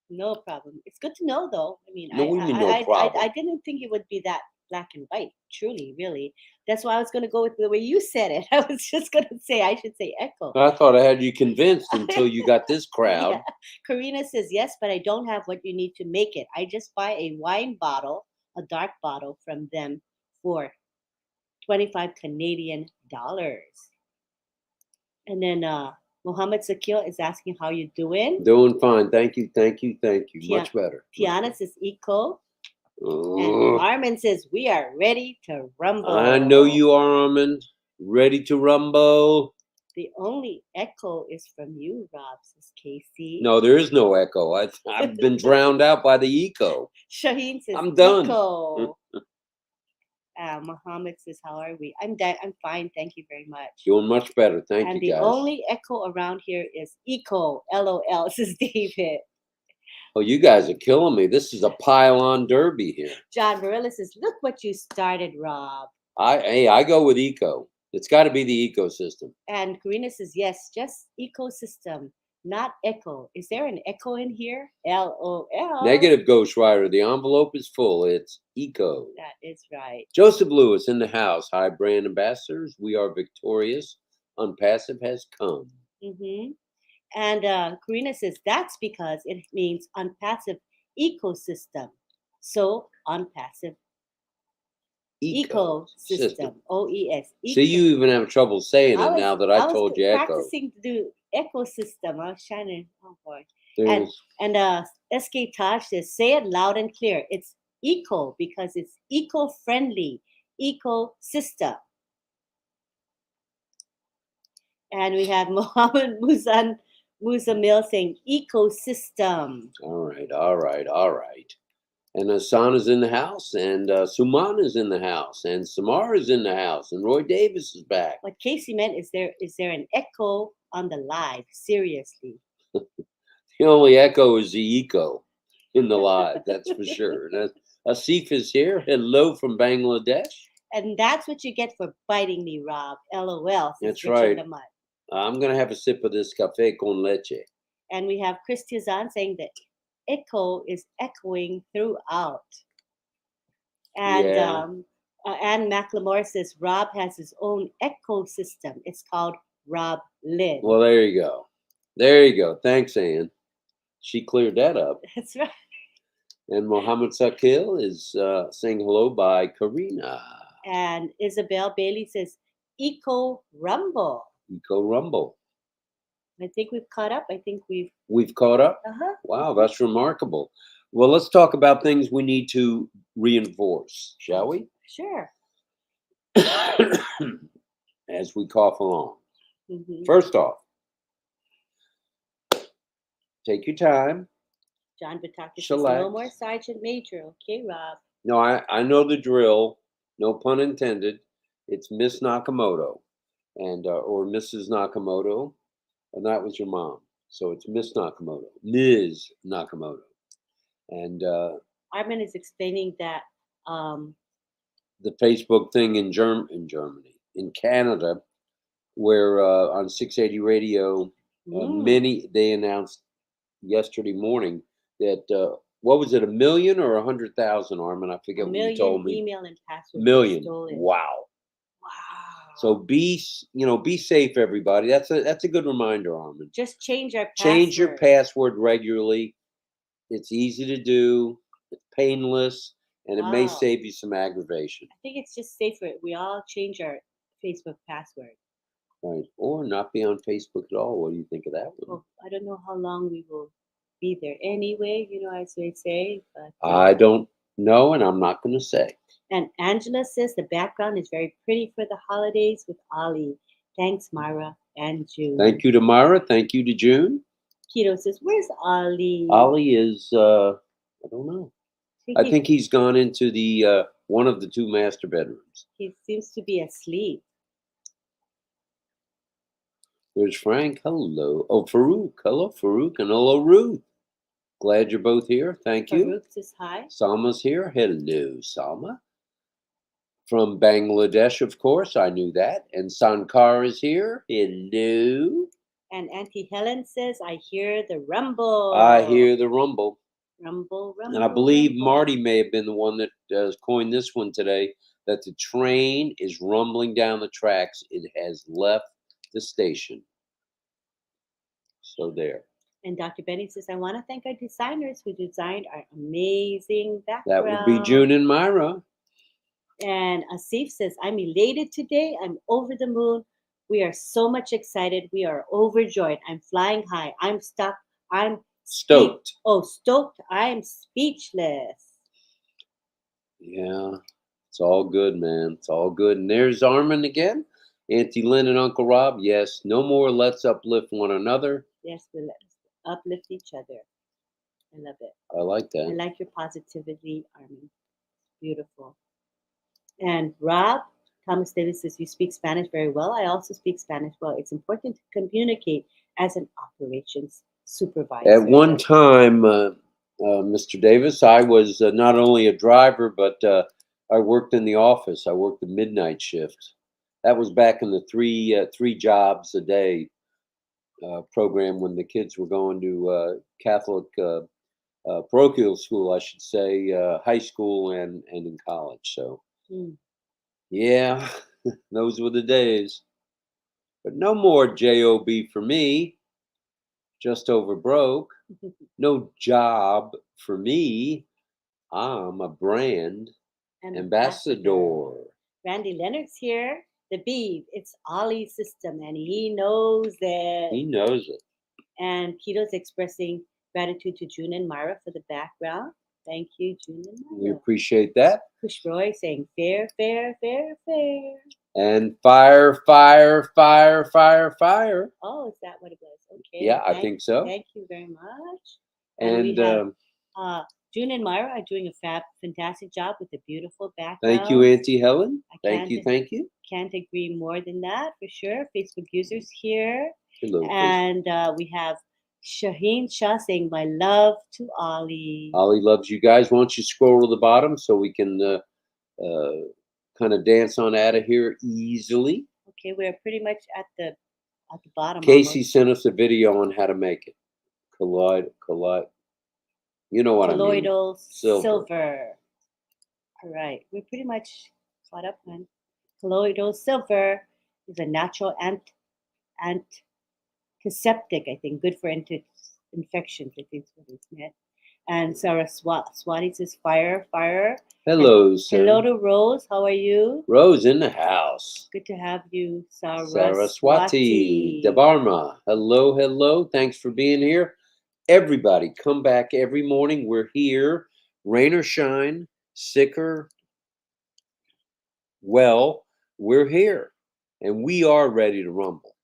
No problem. It's good to know, though. I mean, no problem. I didn't think it would be that black and white. Truly, really. That's why I was going to go with the way you said it. I was just going to say I should say echo. I thought I had you convinced until you got this crowd. Yeah. Karina says yes, but I don't have what you need to make it. I just buy a wine bottle, a dark bottle from them for 25 Canadian dollars. And then Mohammed Sakil is asking how you doing. Doing fine. Thank you. Much better. Tiana says eco. And Armin says we are ready to rumble. I know you are, Armin. Ready to rumble. The only echo is from you, Rob, says Casey. No, there is no echo. I've been drowned out by the eco. Shaheen says I'm done. eco. Muhammad says, "How are we?" I'm fine, thank you very much. Doing much better. Thank And you, the guys. only echo around here is eco. LOL, says David. Oh, you guys are killing me. This is a pile-on derby here. John Barilla says, "Look what you started, Rob." I go with eco. It's got to be the ecosystem. And Karina says, "Yes, just ecosystem, not echo. Is there an echo in here?" LOL. Negative ghostwriter. The envelope is full. It's eco. That is right. Joseph Lewis in the house. Hi, brand ambassadors. We are victorious. Unpassive has come. Mm-hmm. And Karina says, "That's because it means unpassive ecosystem. So unpassive ecosystem. OES. See, you even have trouble saying it now that I was told you echo. practicing to do ecosystem. I was trying to, oh boy. There's, And SK Taj says, "Say it loud and clear. It's eco because it's eco-friendly ecosystem." And we have Mohammed Musamil saying ecosystem. all right. And Hassan is in the house, and Suman is in the house, and Samar is in the house, and Roy Davis is back. What Casey meant is there an echo on the live? Seriously. The only echo is the eco in the live, that's for sure. And Asif is here. Hello from Bangladesh. And that's what you get for biting me, Rob. LOL. That's Richard right. Lamont. I'm going to have a sip of this cafe con leche. And we have Chris Tizan saying that echo is echoing throughout. And Yeah. Anne McLemore says Rob has his own ecosystem. It's called RobLynn. Well, there you go. There you go. Thanks, Ann. She cleared that up. That's right. And Mohammed Sakil is saying hello by Karina. And Isabel Bailey says Eco Rumble. Eco Rumble. I think we've caught up. I think We've caught up? Uh-huh. Wow, that's remarkable. Well, let's talk about things we need to reinforce, shall we? Sure. As we cough along. Mm-hmm. First off, take your time. John Bataki says Chillax. no more Sergeant Major. Okay, Rob. No, I know the drill. No pun intended. It's Miss Nakamoto, and or Mrs. Nakamoto, and that was your mom. So it's Miss Nakamoto, Ms. Nakamoto, and Armin is explaining that the Facebook thing in Germany, in Canada, where on 680 Radio, they announced yesterday morning that what was it, 1 million or 100,000, Armin? I forget what you told me. Email and password Million. stolen. Wow. Wow. So be safe, everybody. That's a good reminder, Armin. Just change our password. Change your password regularly. It's easy to do. It's painless, and it may save you some aggravation. I think it's just safer. We all change our Facebook password. Right. Or not be on Facebook at all. What do you think of that one? Well, I don't know how long we will be there anyway, as they say. But I don't know, and I'm not going to say. And Angela says the background is very pretty for the holidays with Ali. Thanks, Myra and June. Thank you to Myra. Thank you to June. Keto says, "Where's Ali?" Ali is, I don't know. I think he's gone into the one of the two master bedrooms. He seems to be asleep. There's Frank. Hello. Oh, Farouk. Hello, Farouk. And hello, Ruth. Glad you're both here. Thank you. Farouk says hi. Salma's here. Hello, Salma. From Bangladesh, of course. I knew that. And Sankar is here. Hello. And Auntie Helen says, "I hear the rumble." I hear the rumble. Rumble. And I believe Marty may have been the one that coined this one today, that the train is rumbling down the tracks. It has left the station. So there. And Dr. Benny says, "I want to thank our designers who designed our amazing background." That would be June and Myra. And Asif says, "I'm elated today. I'm over the moon. We are so much excited. We are overjoyed. I'm flying high. I'm stuck. I'm stoked. Stoked. I'm speechless." Yeah, it's all good, man. It's all good. And there's Armin again. Auntie Lynn and Uncle Rob. Yes, no more let's uplift one another. Yes, let's uplift each other. I love it. I like that. I like your positivity, Armin. Beautiful. And Rob Thomas Davis says, you speak Spanish very well. I also speak Spanish well. It's important to communicate as an operations supervisor. At one time, Mr. Davis, I was not only a driver, but I worked in the office. I worked the midnight shift. That was back in the three jobs a day program when the kids were going to Catholic parochial school, I should say, high school and in college. So, Mm. yeah, those were the days. But no more job for me. Just over broke. No job for me. I'm a brand ambassador. Randy Leonard's here. The bead, it's Ollie's system, and he knows that. He knows it. And Keto's expressing gratitude to June and Myra for the background. Thank you, June and Myra. We appreciate that. Kush Roy saying fair, fair, fair, fair. And fire, fire, fire, fire, fire. Oh, is that what it was? Okay. Yeah, I think so. Thank you very much. And we have, June and Myra are doing a fantastic job with the beautiful background. Thank you, Auntie Helen. Thank you. Can't agree more than that, for sure. Facebook users here. Hello. And we have Shaheen Shah saying, my love to Ollie. Ollie loves you guys. Why don't you scroll to the bottom so we can kind of dance on out of here easily? Okay, we're pretty much at the bottom. Casey sent us a video on how to make it. Collide. You know what I mean. Colloidal silver. All right, we're pretty much caught up, man. Colloidal silver is a natural antiseptic, I think, good for infections, I think is what it's meant. And Sarah Swati says, fire. Hello, Sarah. Hello to Rose. How are you? Rose in the house. Good to have you, Sarah Swati. Debarma. Hello. Thanks for being here. Everybody, come back every morning. We're here, rain or shine, sick or well, we're here. And we are ready to rumble.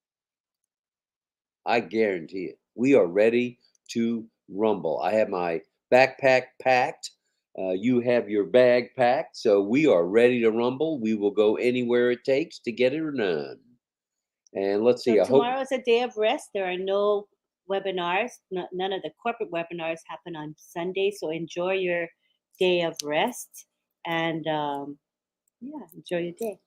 I guarantee it. We are ready to rumble. I have my backpack packed. You have your bag packed. So we are ready to rumble. We will go anywhere it takes to get it done. And let's see. So tomorrow's a day of rest. There are no webinars. None of the corporate webinars happen on Sunday. So enjoy your day of rest. And enjoy your day.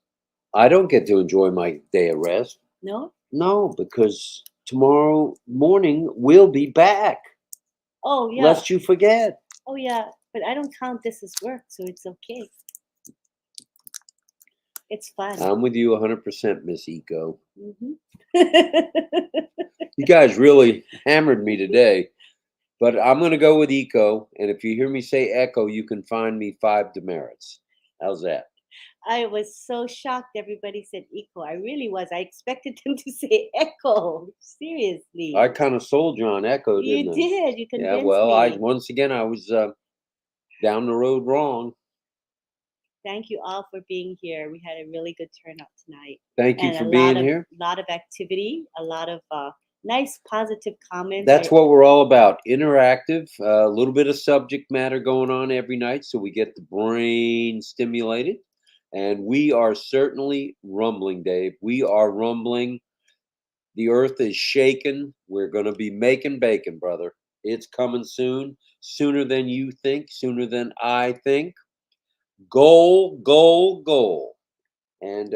I don't get to enjoy my day of rest. No? No, because tomorrow morning we'll be back. Oh, yeah. Lest you forget. Oh, yeah. But I don't count this as work, so it's okay. It's fun. I'm with you 100%, Miss Eco. Mm-hmm. You guys really hammered me today. But I'm going to go with Eco. And if you hear me say Echo, you can find me 5 demerits. How's that? I was so shocked everybody said Eco. I really was. I expected them to say Echo. Seriously. I kind of sold you on Echo, didn't I? You did. You convinced me. Yeah, well, I was down the road wrong. Thank you all for being here. We had a really good turnout tonight. Thank you for being here. A lot of activity, a lot of nice positive comments. That's what we're all about. Interactive, a little bit of subject matter going on every night so we get the brain stimulated. And we are certainly rumbling, Dave. We are rumbling. The earth is shaking. We're going to be making bacon, brother. It's coming soon. Sooner than you think. Sooner than I think. Goal. And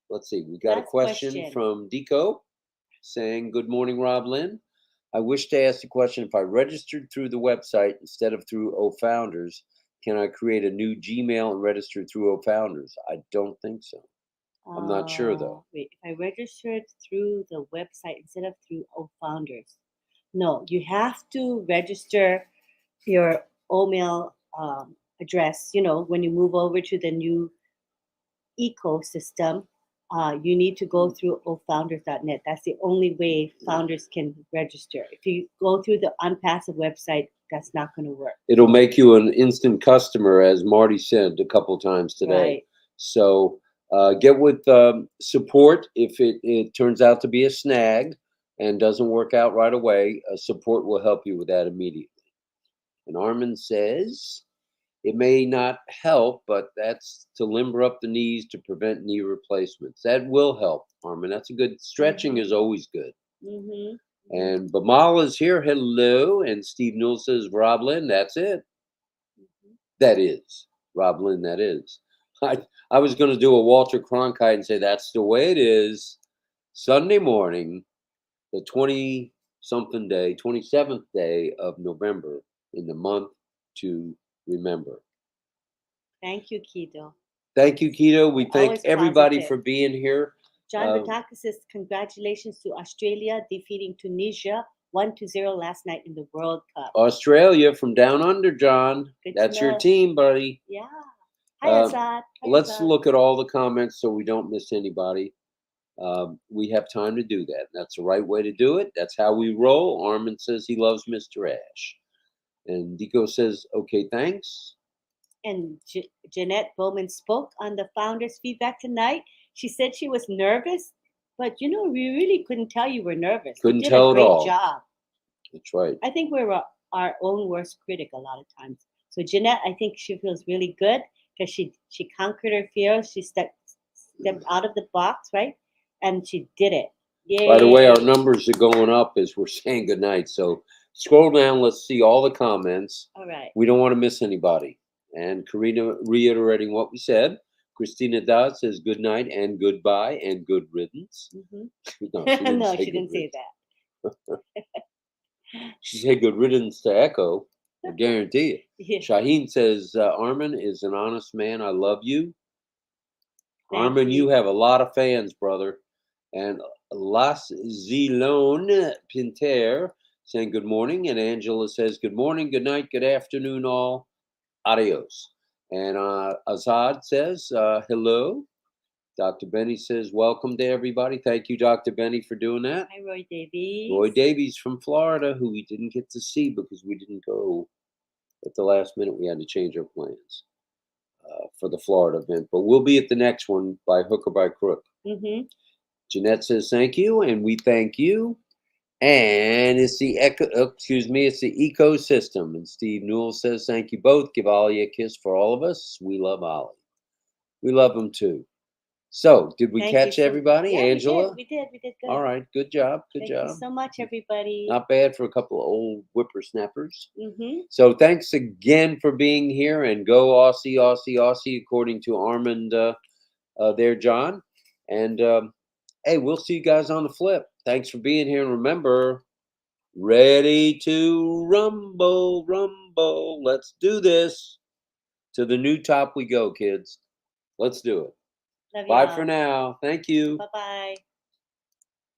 let's see. We got a question from Deco saying, good morning, RobLynn. I wish to ask the question, if I registered through the website instead of through OFounders, can I create a new Gmail and register through OFounders? I don't think so. I'm not sure, though. Wait, if I registered through the website instead of through OFounders, no, you have to register your OMail address. You know, when you move over to the new ecosystem, you need to go through ofounders.net. That's the only way founders can register. If you go through the ONPASSIVE website, that's not going to work. It'll make you an instant customer, as Marty said a couple times today. Right. So get with support. If it turns out to be a snag and doesn't work out right away, support will help you with that immediately. And Armin says, It may not help, but that's to limber up the knees to prevent knee replacements. That will help, Armin. That's a good stretching is always good. Mm-hmm. And Bamal is here. Hello. And Steve Newell says, RobLynn, that's it. That is. RobLynn, that is. I was going to do a Walter Cronkite and say that's the way it is. Sunday morning, the 20-something day, 27th day of November in the month to remember. Thank you, Kido. Thank you, Keto. We thank Always everybody positive. for being here. John Bataka says, congratulations to Australia defeating Tunisia 1-0 last night in the World Cup. Australia from down under, John. Good to That's your know. team, buddy. Yeah. Hi, Azad. Hi, Let's Azad. look at all the comments so we don't miss anybody. We have time to do that. That's the right way to do it. That's how we roll. Armin says he loves Mr. Ash. And Dico says, okay, thanks. And Jeanette Bowman spoke on the founders' feedback tonight. She said she was nervous, but we really couldn't tell you were nervous. Couldn't you did tell a at great all. job. That's right. I think we're our own worst critic a lot of times. So Jeanette, I think she feels really good because she conquered her fears. She stepped out of the box, right? And she did it. Yay. By the way, our numbers are going up as we're saying goodnight. So scroll down. Let's see all the comments. All right. We don't want to miss anybody. And Karina reiterating what we said. Christina Dodd says good night and goodbye and good riddance. Mm-hmm. No, she didn't say that. She said good riddance to Echo. I guarantee it. Yeah. Shaheen says, Armin is an honest man. I love you. Thank Armin, you. you have a lot of fans, brother. And Las Zilone Pinter saying good morning. And Angela says good morning, good night, good afternoon, all. Adios. And Azad says hello. Dr. Benny says welcome to everybody. Thank you, Dr. Benny, for doing that. Hi, Roy Davies. Roy Davies from Florida, who we didn't get to see because we didn't go at the last minute. We had to change our plans for the Florida event. But we'll be at the next one by hook or by crook. Mm-hmm. Jeanette says thank you, and we thank you. And it's the it's the ecosystem. And Steve Newell says thank you both. Give Ollie a kiss for all of us. We love Ollie. We love him too. So, did we catch everybody? Yeah, Angela? We did good. All right, good job. Good job. Thank you so much, everybody. Not bad for a couple of old whippersnappers. Mm-hmm. So, thanks again for being here, and go Aussie, Aussie, Aussie, according to Armand there, John. And hey, we'll see you guys on the flip. Thanks for being here. And remember, ready to rumble, rumble. Let's do this. To the new top we go, kids. Let's do it. Love Bye y'all. for now. Thank you. Bye-bye.